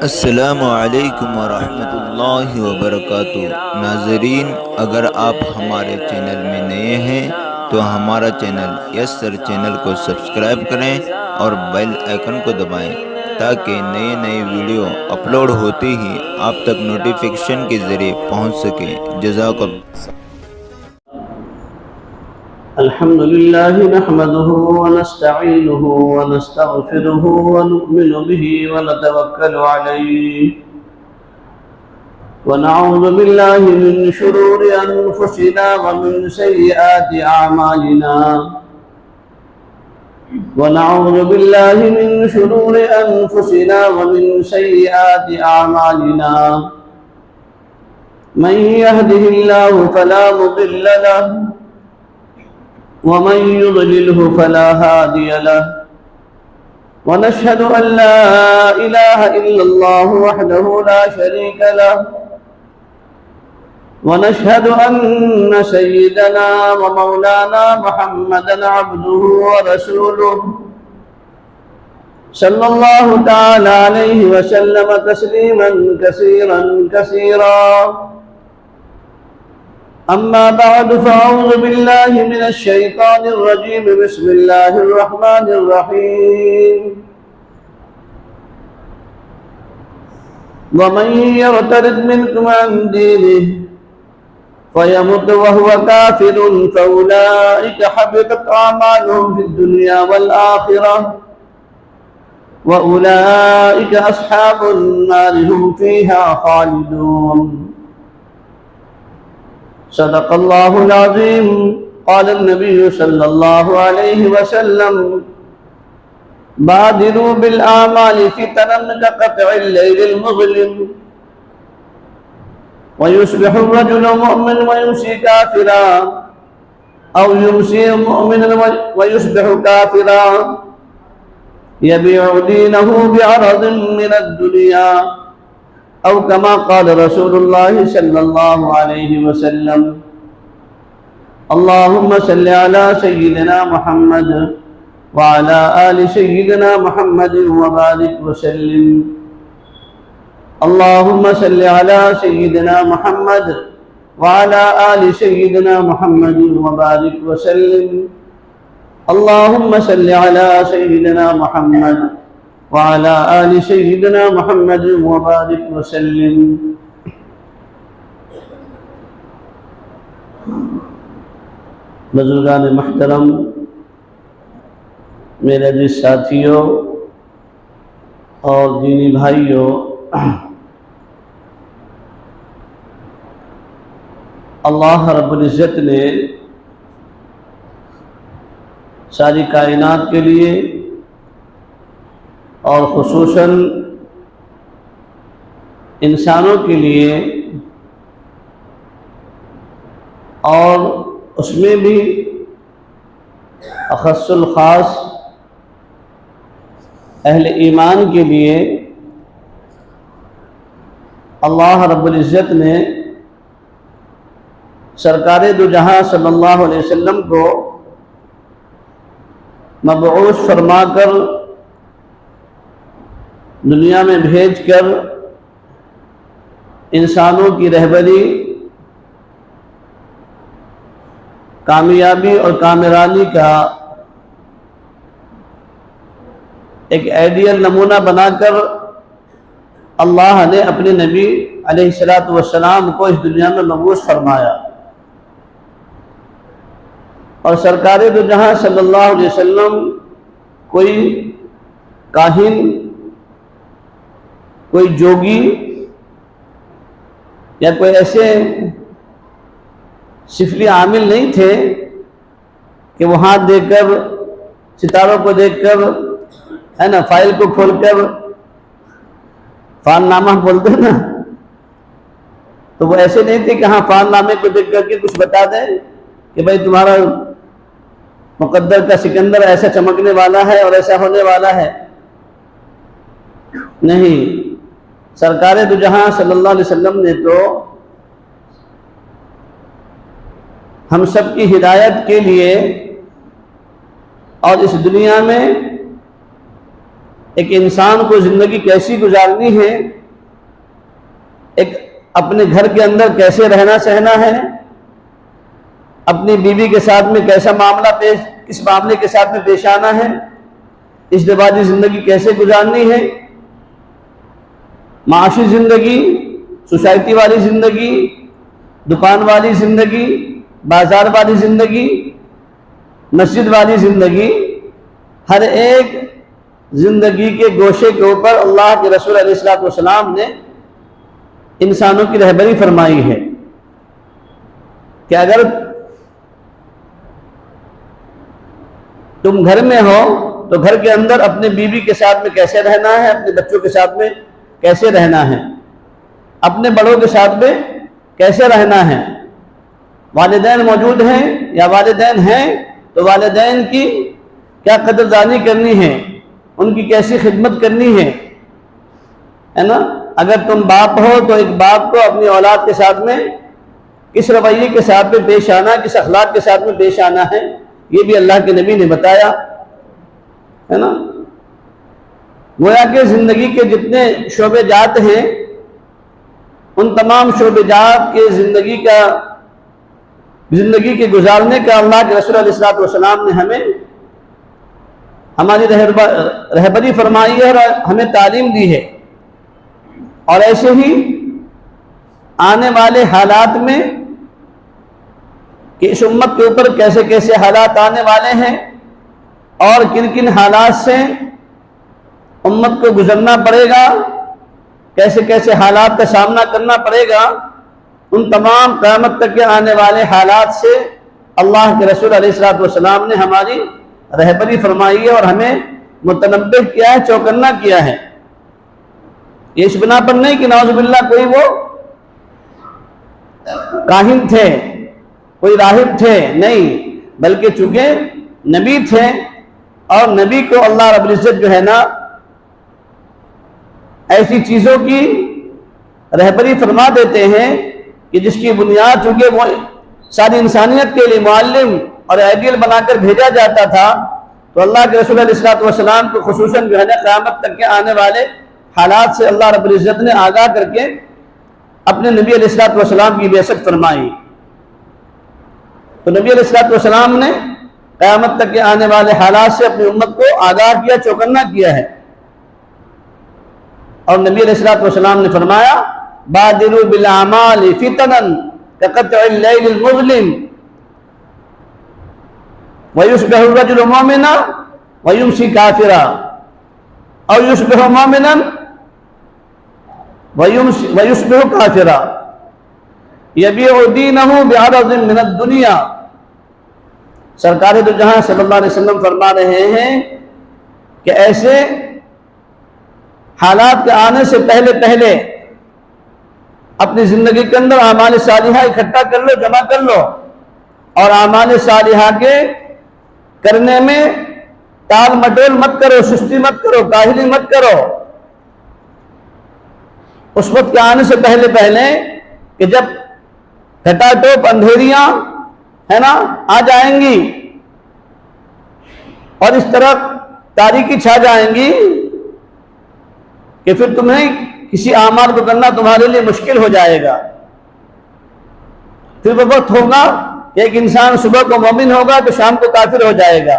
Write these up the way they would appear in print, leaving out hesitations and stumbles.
السلام علیکم ورحمۃ اللہ وبرکاتہ۔ ناظرین، اگر آپ ہمارے چینل میں نئے ہیں تو ہمارا چینل یس سر چینل کو سبسکرائب کریں اور بیل آئیکن کو دبائیں تاکہ نئے نئے ویڈیو اپلوڈ ہوتے ہی آپ تک نوٹیفیکیشن کے ذریعے پہنچ سکیں۔ جزاک اللہ۔ الحمد لله نحمده ونستعينه ونستغفره ونؤمن به ونتوكل عليه ونعوذ بالله من شرور أنفسنا ومن سيئات أعمالنا ونعوذ بالله من شرور أنفسنا ومن سيئات أعمالنا من يهده الله فلا مضل له ومن يضلله فلا هادي له ونشهد أن لا إله إلا الله وحده لا شريك له ونشهد أن سيدنا ومولانا محمدا عبده ورسوله صلى الله تعالى عليه وسلم تسليما كثيرا كثيرا أما بعد فأعوذ بالله من الشيطان الرجيم بسم الله الرحمن الرحيم ومن يرتد منكم عن دينه فيمت وهو كافر فأولئك حبطت أعمالهم في الدنيا والآخرة وأولئك أصحاب النار هم فيها خالدون صدق الله العظيم قال النبي صلى الله عليه وسلم بادروا بالأعمال فتنا كقطع الليل المظلم ويصبح الرجل مؤمن ويمسي كافرا أو يمسي مؤمنا ويصبح كافرا يبيع دينه بعرض من الدنيا أو كما قال رسول الله صلى الله عليه وسلم اللهم صل على سيدنا محمد وعلى آل سيدنا محمد وبارك وسلم اللهم صل على سيدنا محمد وعلى آل سيدنا محمد وبارك وسلم اللهم صل على سيدنا محمد وعلى آل سيدنا محمد وبارك وسلم۔ بزرگان محترم، میرے عزیز ساتھیوں اور دینی بھائیوں، اللہ رب العزت نے ساری کائنات کے لیے اور خصوصاً انسانوں کے لیے اور اس میں بھی اخص الخاص اہل ایمان کے لیے اللہ رب العزت نے سرکار دو جہاں صلی اللہ علیہ وسلم کو مبعوث فرما کر دنیا میں بھیج کر انسانوں کی رہبری، کامیابی اور کامرانی کا ایک آئیڈیل نمونہ بنا کر اللہ نے اپنے نبی علیہ الصلوۃ والسلام کو اس دنیا میں مبعوث فرمایا، اور سرکار دو جہاں صلی اللہ علیہ وسلم کوئی کاہن، کوئی جوگی یا کوئی ایسے سفلی عامل نہیں تھے کہ وہ ہاتھ دے کر، ستاروں کو دیکھ کر، ہے نا، فائل کو کھول کر فان نامہ بولتے ہیں نا، تو وہ ایسے نہیں تھے کہ ہاں فان نامے کو دیکھ کر کے کچھ بتا دیں کہ بھائی تمہارا مقدر کا سکندر ایسا چمکنے والا ہے اور ایسا ہونے والا ہے۔ نہیں، سرکار دو جہاں صلی اللہ علیہ وسلم نے تو ہم سب کی ہدایت کے لیے اور اس دنیا میں ایک انسان کو زندگی کیسی گزارنی ہے، ایک اپنے گھر کے اندر کیسے رہنا سہنا ہے، اپنی بیوی کے ساتھ میں کیسا معاملہ کس معاملے کے ساتھ میں پیش آنا ہے، ازدواجی زندگی کیسے گزارنی ہے، معاشی زندگی، سوسائٹی والی زندگی، دکان والی زندگی، بازار والی زندگی، مسجد والی زندگی، ہر ایک زندگی کے گوشے کے اوپر اللہ کے رسول علیہ السلام نے انسانوں کی رہبری فرمائی ہے کہ اگر تم گھر میں ہو تو گھر کے اندر اپنے بیوی کے ساتھ میں کیسے رہنا ہے، اپنے بچوں کے ساتھ میں کیسے رہنا ہے، اپنے بڑوں کے ساتھ میں کیسے رہنا ہے، والدین موجود ہیں یا والدین ہیں تو والدین کی کیا قدردانی کرنی ہے، ان کی کیسی خدمت کرنی ہے نا۔ اگر تم باپ ہو تو ایک باپ کو اپنی اولاد کے ساتھ میں کس رویے کے ساتھ میں پیش آنا، کس اخلاق کے ساتھ میں پیش آنا ہے، یہ بھی اللہ کے نبی نے بتایا ہے نا۔ گویا کہ زندگی کے جتنے شعبے جات ہیں ان تمام شعبے جات کے زندگی کے گزارنے کا اللہ کے رسول علیہ السلام نے ہمیں ہماری رہبری فرمائی ہے اور ہمیں تعلیم دی ہے، اور ایسے ہی آنے والے حالات میں کہ اس امت کے اوپر کیسے کیسے حالات آنے والے ہیں اور کن کن حالات سے امت کو گزرنا پڑے گا، کیسے کیسے حالات کا سامنا کرنا پڑے گا، ان تمام قیامت تک کے آنے والے حالات سے اللہ کے رسول علیہ السلام نے ہماری رہبری فرمائی ہے اور ہمیں متنبہ کیا ہے، چوکنا کیا ہے۔ یہ اس بنا پر نہیں کہ نعوذ باللہ کوئی وہ کاہن تھے، کوئی راہب تھے، نہیں، بلکہ چونکہ نبی تھے اور نبی کو اللہ رب العزت جو ہے نا ایسی چیزوں کی رہبری فرما دیتے ہیں کہ جس کی بنیاد چونکہ وہ ساری انسانیت کے لیے معلم اور آئیڈیل بنا کر بھیجا جاتا تھا، تو اللہ کے رسول علیہ السلام کو خصوصاً جو ہے نا قیامت تک کے آنے والے حالات سے اللہ رب العزت نے آگاہ کر کے اپنے نبی علیہ السلام کی بعثت فرمائی۔ تو نبی علیہ السلام نے قیامت تک کے آنے والے حالات سے اپنی امت کو آگاہ کیا، چوکنا کیا ہے، اور نبی علیہ السلام نے فرمایا بادروا بالاعمال فتنا كقطع الليل المظلم ويصبح الرجل مؤمنا ويمسي كافرا او يصبح مؤمنا ويصبح كافرا يبيع دينه بعرض من الدنيا۔ سرکار دو جہاں صلی اللہ علیہ وسلم فرما رہے ہیں کہ ایسے حالات کے آنے سے پہلے اپنی زندگی کے اندر اعمال صالحہ اکٹھا کر لو، جمع کر لو، اور اعمال صالحہ کے کرنے میں ٹال مٹول مت کرو، سستی مت کرو، کاہلی مت کرو۔ اس وقت کے آنے سے پہلے کہ جب گھٹا ٹوپ اندھیریاں ہے نا آ جائیں گی اور اس طرح تاریکی چھا جائیں گی کہ پھر تمہیں کسی اعمال کو کرنا تمہارے لیے مشکل ہو جائے گا۔ پھر وہ وقت ہوگا کہ ایک انسان صبح کو مومن ہوگا تو شام کو کافر ہو جائے گا،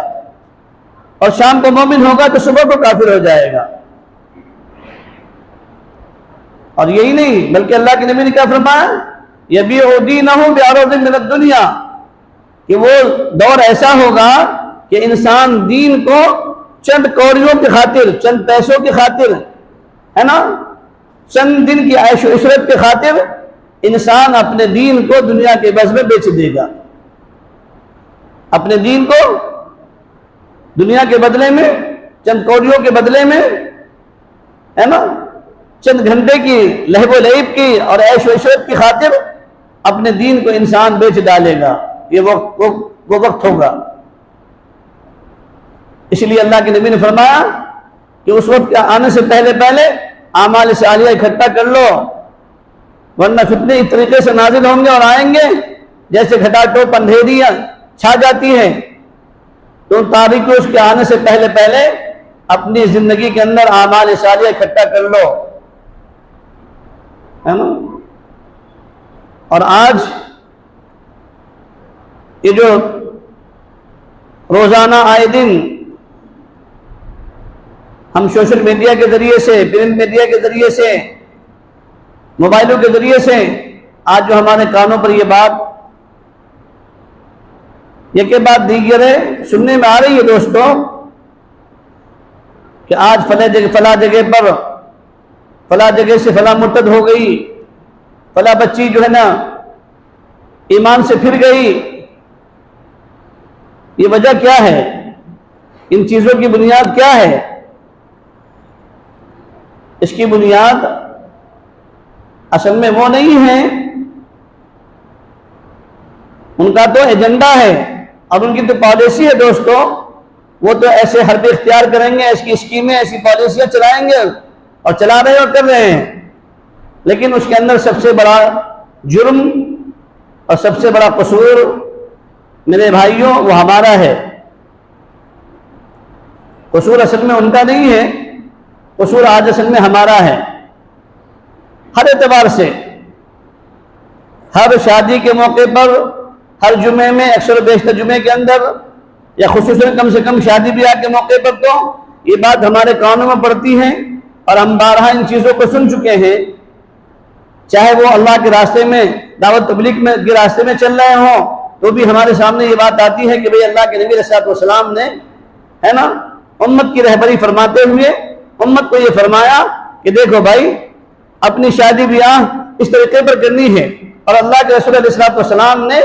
اور شام کو مومن ہوگا تو صبح کو کافر ہو جائے گا۔ اور یہی نہیں بلکہ اللہ کے نبی نے کیا فرمایا، یبیع دینہ بعرض من الدنیا، کہ وہ دور ایسا ہوگا کہ انسان دین کو چند کوڑیوں کی خاطر، چند پیسوں کی خاطر ہے نا، چند دن کی عیش و عشرت کی خاطر انسان اپنے دین کو دنیا کے عوض میں بیچ دے گا، اپنے دین کو دنیا کے بدلے میں، چند کوڑیوں کے بدلے میں ہے نا، چند گھنٹے کی لہو و لعب کی اور عیش و عشرت کی خاطر اپنے دین کو انسان بیچ ڈالے گا۔ یہ وہ وقت ہوگا۔ اس لیے اللہ کے نبی نے فرمایا کہ اس وقت کے آنے سے پہلے اعمال صالحہ اکٹھا کر لو، ورنہ فتنے اس طریقے سے نازل ہوں گے اور آئیں گے جیسے گھٹا ٹوپ اندھیریاں چھا جاتی ہیں، تو تاریکی اس کے آنے سے پہلے اپنی زندگی کے اندر اعمال صالحہ اکٹھا کر لو، ہے نا۔ اور آج یہ جو روزانہ آئے دن ہم سوشل میڈیا کے ذریعے سے، پرنٹ میڈیا کے ذریعے سے، موبائلوں کے ذریعے سے آج جو ہمارے کانوں پر یہ بات یہ کہ بات دیگر ہے سننے میں آ رہی ہے دوستوں کہ آج فلاں جگہ پر فلاں جگہ سے فلاں مرتد ہو گئی، فلاں بچی جو ہے نا ایمان سے پھر گئی۔ یہ وجہ کیا ہے؟ ان چیزوں کی بنیاد کیا ہے؟ اس کی بنیاد اصل میں وہ نہیں ہے، ان کا تو ایجنڈا ہے اور ان کی تو پالیسی ہے دوستوں۔ وہ تو ایسے حرب اختیار کریں گے، ایسی اسکیمیں، ایسی پالیسیاں چلائیں گے اور چلا رہے اور کر رہے ہیں، لیکن اس کے اندر سب سے بڑا جرم اور سب سے بڑا قصور میرے بھائیوں وہ ہمارا ہے۔ قصور اصل میں ان کا نہیں ہے، قصور آج اصل میں ہمارا ہے۔ ہر اعتبار سے، ہر شادی کے موقع پر، ہر جمعے میں، اکثر و بیشتر جمعے کے اندر، یا خصوصاً کم سے کم شادی بیاہ کے موقع پر تو یہ بات ہمارے کانوں میں پڑتی ہے اور ہم بارہا ان چیزوں کو سن چکے ہیں، چاہے وہ اللہ کے راستے میں، دعوت تبلیغ میں کے راستے میں چل رہے ہوں تو بھی ہمارے سامنے یہ بات آتی ہے کہ بھئی اللہ کے نبی علیہ الصلوۃ والسلام نے، ہے نا، امت کی رہبری فرماتے ہوئے امت کو یہ فرمایا کہ دیکھو بھائی اپنی شادی بیاہ اس طریقے پر کرنی ہے، اور اللہ کے رسول علیہ الصلوۃ والسلام نے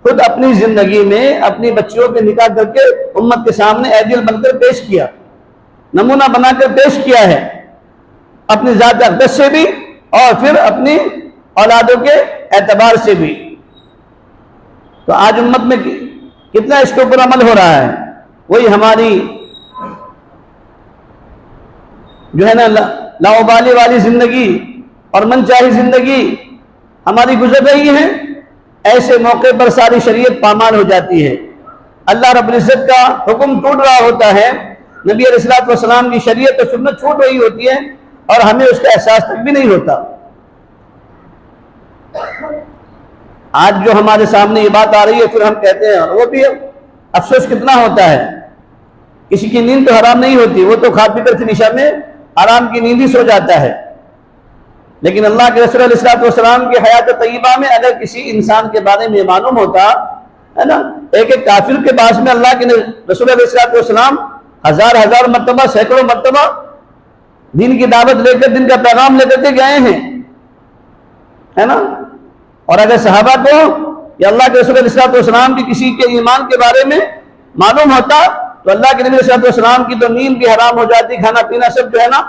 خود اپنی زندگی میں اپنی بچیوں کے نکاح کر کے امت کے سامنے ایڈیل بن کر پیش کیا، نمونہ بنا کر پیش کیا ہے، اپنی ذات اقدس سے بھی اور پھر اپنی اولادوں کے اعتبار سے بھی۔ تو آج امت میں کتنا اس کے اوپر عمل ہو رہا ہے؟ وہی ہماری جو ہے نا لاؤبالی والی زندگی اور من چاہی زندگی ہماری گزر رہی ہے۔ ایسے موقع پر ساری شریعت پامال ہو جاتی ہے، اللہ رب العزت کا حکم ٹوٹ رہا ہوتا ہے، نبی علیہ الصلوۃ والسلام کی شریعت اور سنت چھوٹ رہی ہوتی ہے اور ہمیں اس کا احساس تک بھی نہیں ہوتا۔ آج جو ہمارے سامنے یہ بات آ رہی ہے پھر ہم کہتے ہیں، وہ بھی افسوس کتنا ہوتا ہے، کسی کی نیند تو حرام نہیں ہوتی، وہ تو کھا پی کر پھر عشاء میں آرام کی نیند ہی سو جاتا ہے، لیکن اللہ کے رسول علیہ الصلوۃ والسلام کی حیات طیبہ میں اگر کسی انسان کے بارے میں معلوم ہوتا ہے نا، ایک کافر کے پاس میں اللہ کے رسول علیہ الصلوۃ والسلام ہزار مرتبہ، سینکڑوں مرتبہ دین کی دعوت لے کر، دین کا پیغام لے کر کے گئے ہیں، ہے نا۔ اور اگر صحابہ کو یا اللہ کے رسول علیہ الصلوۃ والسلام کی کسی کے ایمان کے بارے میں معلوم ہوتا تو اللہ کے نبی علیہ الصلوۃ والسلام کی تو نیند بھی حرام ہو جاتی، کھانا پینا سب جو ہے نا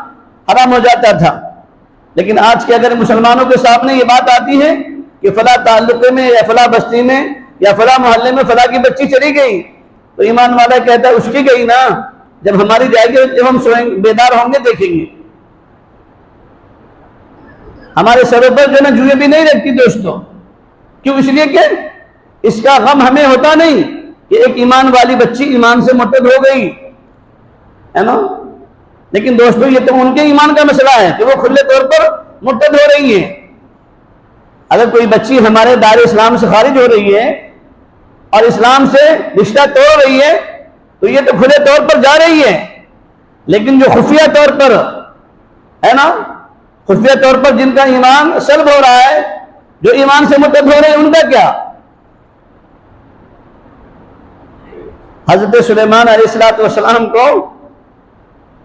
حرام ہو جاتا تھا۔ لیکن آج کے اگر مسلمانوں کے سامنے یہ بات آتی ہے کہ فلاں تعلقے میں یا فلاں بستی میں یا فلاں محلے میں فلاں کی بچی چلی گئی، تو ایمان والا کہتا ہے اس کی گئی نا، جب ہماری جائے گی جب ہم سوئیں بیدار ہوں گے دیکھیں گے۔ ہمارے سروں پر جو نا جوئیں بھی نہیں رکھتی دوستوں، کیوں؟ اس لیے کہ اس کا غم ہمیں ہوتا نہیں کہ ایک ایمان والی بچی ایمان سے مرتد ہو گئی، ہے نا۔ لیکن دوستو یہ تو ان کے ایمان کا مسئلہ ہے کہ وہ کھلے طور پر مرتد ہو رہی ہیں۔ اگر کوئی بچی ہمارے دائرے اسلام سے خارج ہو رہی ہے اور اسلام سے رشتہ توڑ رہی ہے تو یہ تو کھلے طور پر جا رہی ہے، لیکن جو خفیہ طور پر ہے نا، خفیہ طور پر جن کا ایمان سلب ہو رہا ہے، جو ایمان سے مرتد ہو رہے ہیں، ان کا کیا؟ حضرت سلیمان علیہ السلام کو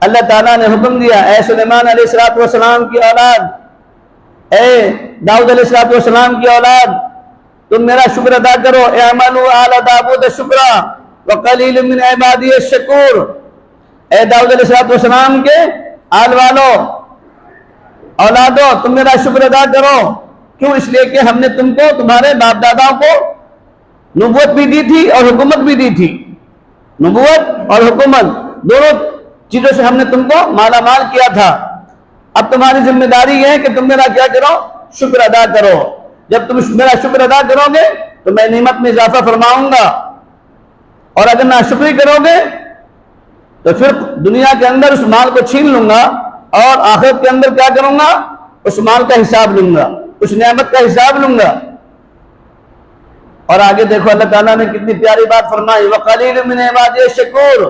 اللہ تعالیٰ نے حکم دیا، اے سلیمان علیہ السلام کی اولاد، اے داؤد علیہ السلام کی اولاد، تم میرا شکر ادا کرو، اعملوا آل داؤد شکرا وقلیل من عبادی الشکور۔ اے داؤد علیہ السلام کے آل والو، اولادو، تم میرا شکر ادا کرو۔ کیوں؟ اس لیے کہ ہم نے تم کو، تمہارے باپ داداؤں کو نبوت بھی دی تھی اور حکومت بھی دی تھی، نبوت اور حکومت دونوں چیزوں سے ہم نے تم کو مالا مال کیا تھا۔ اب تمہاری ذمہ داری یہ ہے کہ تم میرا کیا کرو؟ شکر ادا کرو۔ جب تم میرا شکر ادا کرو گے تو میں نعمت میں اضافہ فرماؤں گا، اور اگر ناشکری کرو گے تو پھر دنیا کے اندر اس مال کو چھین لوں گا اور آخرت کے اندر کیا کروں گا؟ اس مال کا حساب لوں گا، اس نعمت کا حساب لوں گا۔ اور آگے دیکھو اللہ تعالیٰ نے کتنی پیاری بات فرمائی، وَقَلِيلٌ مِّنْ عِبَادِيَ الشَّكُورُ،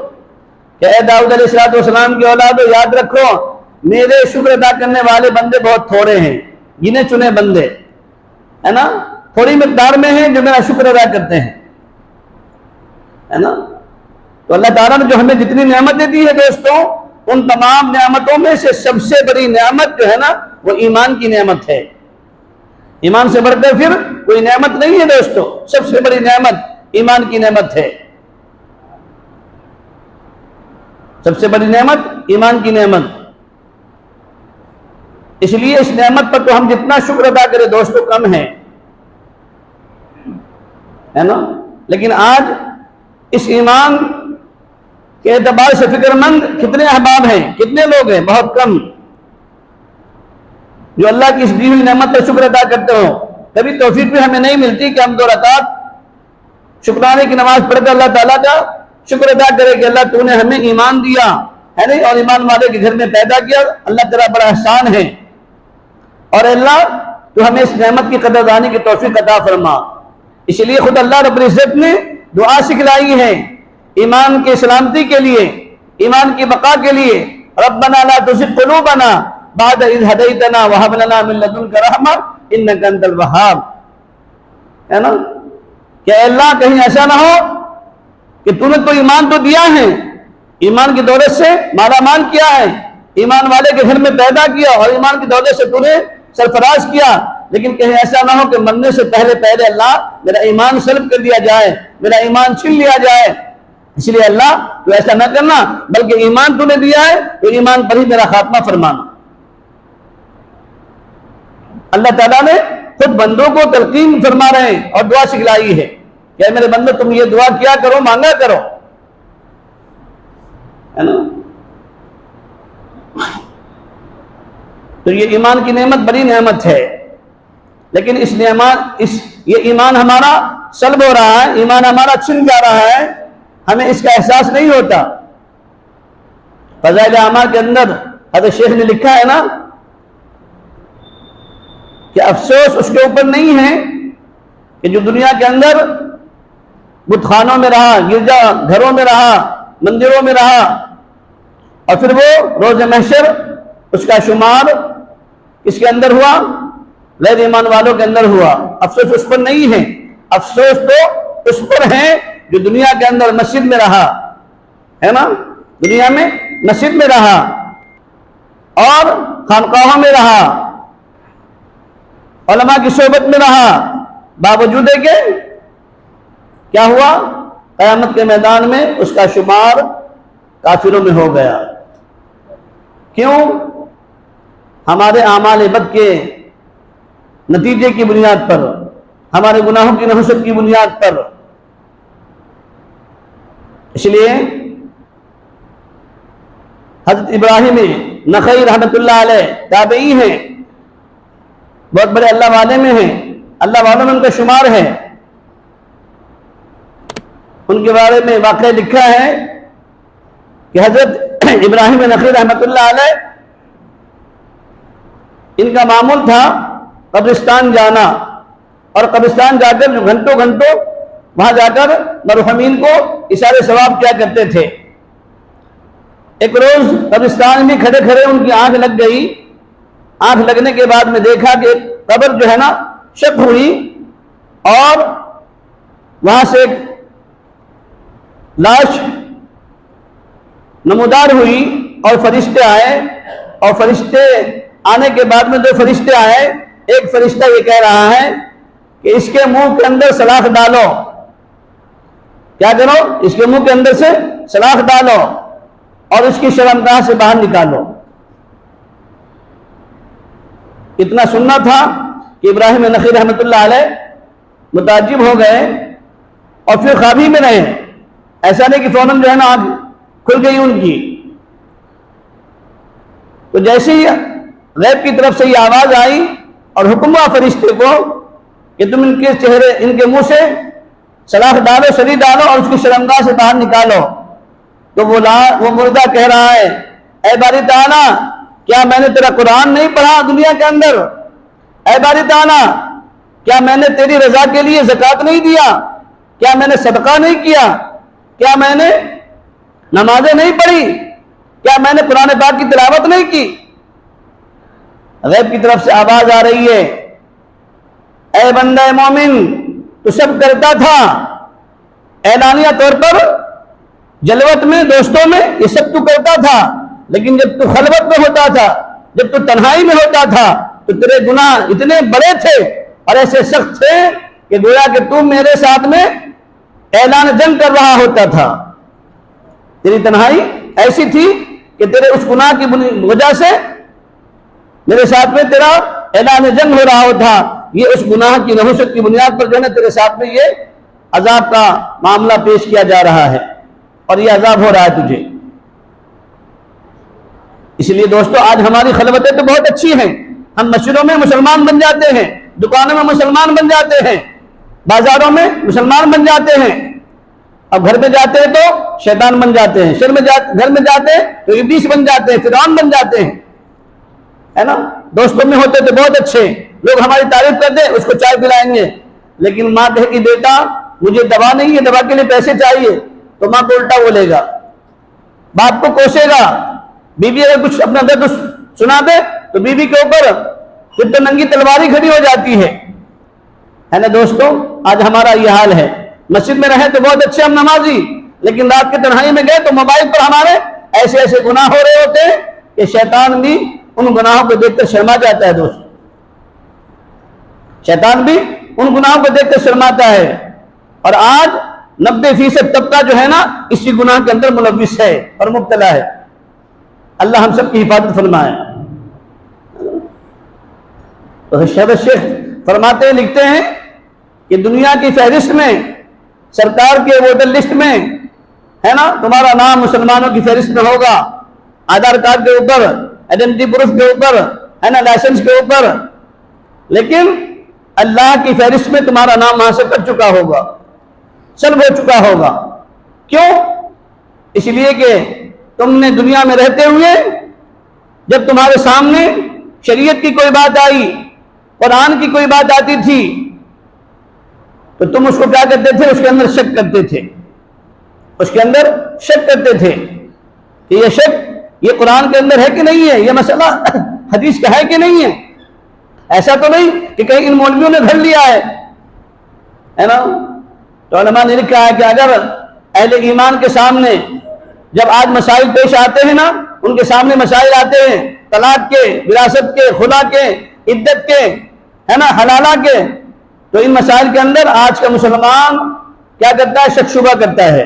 کہ اے داؤد علیہ السلام کی اولادو یاد رکھو میرے شکر ادا کرنے والے بندے بہت تھوڑے ہیں، گنے چنے بندے ہے نا، تھوڑی مقدار میں ہیں جو میرا شکر ادا کرتے ہیں، ہے نا۔ تو اللہ تعالیٰ نے جو ہمیں جتنی نعمتیں دی ہے دوستوں، ان تمام نعمتوں میں سے سب سے بڑی نعمت جو ہے نا وہ ایمان کی نعمت ہے۔ ایمان سے بڑھ کر پھر کوئی نعمت نہیں ہے دوستوں، سب سے بڑی نعمت ایمان کی نعمت ہے، سب سے بڑی نعمت ایمان کی نعمت۔ اس لیے اس نعمت پر تو ہم جتنا شکر ادا کریں دوستوں کم ہے نا۔ لیکن آج اس ایمان کے اعتبار سے فکر مند کتنے احباب ہیں، کتنے لوگ ہیں؟ بہت کم، جو اللہ کی اس دی ہوئی نعمت پر شکر ادا کرتے ہو۔ کبھی توفیق بھی ہمیں نہیں ملتی کہ ہم 2 رکعت شکرانے کی نماز پڑھ کر اللہ تعالیٰ کا شکر ادا کرے کہ اللہ تو نے ہمیں ایمان دیا ہے نہیں، اور ایمان والے کے گھر میں پیدا کیا، اللہ تیرا بڑا احسان ہے، اور اللہ تو ہمیں اس نعمت کی قدردانی کی توفیق عطا فرما۔ اس لیے خود اللہ رب العزت نے دعا سکھلائی ہے ایمان کے سلامتی کے لیے، ایمان کی بقا کے لیے، ربنا لا تزغ قلوبنا بعد اذ ہدیتنا وہب لنا من لدنک رحمہ انک انت الوہاب، ہے نا، کہ اے اللہ کہیں ایسا نہ ہو کہ تو نے تو ایمان تو دیا ہے، ایمان کی دولت سے مالا مال کیا ہے، ایمان والے کے گھر میں پیدا کیا اور ایمان کی دولت سے تو نے سرفراز کیا، لیکن کہیں ایسا نہ ہو کہ مرنے سے پہلے اللہ میرا ایمان سلب کر دیا جائے، میرا ایمان چھین لیا جائے۔ اس لیے اللہ تو ایسا نہ کرنا، بلکہ ایمان تو نے دیا ہے تو ایمان پر ہی میرا خاتمہ فرمانا۔ اللہ تعالیٰ نے خود بندوں کو تلقین فرما رہے ہیں اور دعا سکھلائی ہے کہ اے میرے بندو تم یہ دعا کیا کرو، مانگا کرو، ہے نا۔ تو یہ ایمان کی نعمت بڑی نعمت ہے، لیکن یہ ایمان ہمارا سلب ہو رہا ہے، ایمان ہمارا چھن جا رہا ہے، ہمیں اس کا احساس نہیں ہوتا۔ فضائل اعمال کے اندر حضرت شیخ نے لکھا ہے نا کہ افسوس اس کے اوپر نہیں ہے کہ جو دنیا کے اندر بت خانوں میں رہا، گرجا گھروں میں رہا، مندروں میں رہا، اور پھر وہ روز محشر اس کا شمار اس کے اندر ہوا، غیر ایمان والوں کے اندر ہوا۔ افسوس اس پر نہیں ہے، افسوس تو اس پر ہے جو دنیا کے اندر مسجد میں رہا، ہے نا، دنیا میں مسجد میں رہا اور خانقاہوں میں رہا، علماء کی صحبت میں رہا، باوجود کہ کیا ہوا؟ قیامت کے میدان میں اس کا شمار کافروں میں ہو گیا۔ کیوں؟ ہمارے اعمال بد کے نتیجے کی بنیاد پر، ہمارے گناہوں کی نحوست کی بنیاد پر۔ اس لیے حضرت ابراہیم نخعی رحمۃ اللہ علیہ تابعی ہیں، بہت بڑے اللہ والے میں ہیں، اللہ والوں میں ان کا شمار ہے۔ ان کے بارے میں واقعہ لکھا ہے کہ حضرت ابراہیم نخعی رحمۃ اللہ علیہ ان کا معمول تھا قبرستان جانا، اور قبرستان جا کر گھنٹوں وہاں جا کر مرحومین کو اشارے ثواب کیا کرتے تھے۔ ایک روز قبرستان میں کھڑے کھڑے ان کی آنکھ لگ گئی، آنکھ لگنے کے بعد میں دیکھا کہ قبر جو ہے نا شق ہوئی، اور وہاں سے ایک لاش نمودار ہوئی، اور فرشتے آئے، اور فرشتے آنے کے بعد میں 2 فرشتے آئے۔ ایک فرشتہ یہ کہہ رہا ہے کہ اس کے منہ کے اندر سلاخ ڈالو، کیا کرو؟ اس کے منہ کے اندر سے سلاخ ڈالو اور اس کی شرمگاہ سے باہر نکالو۔ اتنا سننا تھا کہ ابراہیم نخعی رحمۃ اللہ علیہ متعجب ہو گئے اور پھر خواب ہی میں رہے، ایسا نہیں کہ فوراً جو ہے نا آنکھ کھل گئی ان کی۔ تو جیسے ہی غیب کی طرف سے یہ آواز آئی اور حکم ہوا فرشتے کو کہ تم ان کے منہ سے سلاخ ڈالو، سلی ڈالو اور اس کی شرمگاہ سے باہر نکالو، تو وہ مردہ کہہ رہا ہے اے باری تعالیٰ کیا میں نے تیرا قرآن نہیں پڑھا دنیا کے اندر؟ اے باری تعالیٰ کیا میں نے تیری رضا کے لیے زکوٰۃ نہیں دیا؟ کیا میں نے صدقہ نہیں کیا؟ کیا میں نے نمازیں نہیں پڑھی؟ کیا میں نے قرآن پاک کی تلاوت نہیں کی؟ غیب کی طرف سے آواز آ رہی ہے اے بندہ مومن تو سب کرتا تھا، اعلانیہ طور پر جلوت میں دوستوں میں یہ سب تو کرتا تھا، لیکن جب تو خلوت میں ہوتا تھا، جب تو تنہائی میں ہوتا تھا تو تیرے گناہ اتنے بڑے تھے اور ایسے سخت تھے کہ گویا کہ تو میرے ساتھ میں اعلان جنگ کر رہا ہوتا تھا۔ تیری تنہائی ایسی تھی کہ تیرے اس گناہ کی وجہ سے میرے ساتھ میں تیرا اعلان جنگ ہو رہا ہوتا۔ یہ اس گناہ کی نحوست کی بنیاد پر جو ہے تیرے ساتھ میں یہ عذاب کا معاملہ پیش کیا جا رہا ہے اور یہ عذاب ہو رہا ہے تجھے۔ اس لیے دوستو آج ہماری خلوتیں تو بہت اچھی ہیں، ہم مسجدوں میں مسلمان بن جاتے ہیں، دکانوں میں مسلمان بن جاتے ہیں، بازاروں میں مسلمان بن جاتے ہیں، اب گھر میں جاتے ہیں تو شیطان بن جاتے ہیں، گھر میں جاتے ہیں تو ابلیس بن جاتے ہیں، فرعون بن جاتے ہیں، ہے نا؟ دوستوں میں ہوتے تو بہت اچھے، لوگ ہماری تعریف کرتے ہیں، اس کو چائے پلائیں گے، لیکن ماں کہے کہ بیٹا مجھے دوا نہیں ہے، دوا کے لیے پیسے چاہیے، تو ماں کو الٹا بولے گا، باپ کو کوسے گا، بیوی اگر کچھ اپنا درد سنا دے تو بیوی کے اوپر پھر تو ننگی تلواری کھڑی ہو جاتی ہے نا دوستوں؟ آج ہمارا یہ حال ہے، مسجد میں رہے تو بہت اچھے ہم نمازی، لیکن رات کی تنہائی میں گئے تو موبائل پر ہمارے ایسے ایسے گناہ ہو رہے ہوتے ہیں کہ شیطان بھی ان گناہوں کو دیکھ کر شرما جاتا ہے۔ دوست شیطان بھی ان گناہوں کو دیکھ کر شرماتا ہے، اور آج 90% طبقہ جو ہے نا اسی گناہ کے اندر ملوث ہے اور مبتلا ہے۔ اللہ ہم سب کی حفاظت فرمائے۔ تو شہباز شیخ فرماتے ہیں، لکھتے ہیں کہ دنیا کی فہرست میں، سرکار کے ووٹر لسٹ میں ہے نا تمہارا نام مسلمانوں کی فہرست میں ہوگا، آدھار کارڈ کے اوپر، آئیڈینٹی پروف کے اوپر، ہے نا لائسنس کے اوپر، لیکن اللہ کی فہرست میں تمہارا نام وہاں سے کٹ چکا ہوگا، سلب ہو چکا ہوگا۔ کیوں؟ اس لیے کہ تم نے دنیا میں رہتے ہوئے جب تمہارے سامنے شریعت کی کوئی بات آئی، قرآن کی کوئی بات آتی تھی، تو تم اس کو کیا کرتے تھے؟ اس کے اندر شک کرتے تھے، اس کے اندر شک کرتے تھے کہ یہ شک یہ قرآن کے اندر ہے کہ نہیں ہے، یہ مسئلہ حدیث کا ہے کہ نہیں ہے، ایسا تو نہیں کہ کہیں ان مولویوں نے گھر لیا ہے نا؟ تو علماء نے لکھا ہے کہ اگر اہل ایمان کے سامنے جب آج مسائل پیش آتے ہیں نا، ان کے سامنے مسائل آتے ہیں طلاق کے، وراثت کے، خلا کے، عدت کے، ہے نا حلالہ کے، تو ان مسائل کے اندر آج کا مسلمان کیا کرتا ہے؟ شک شبہ کرتا ہے،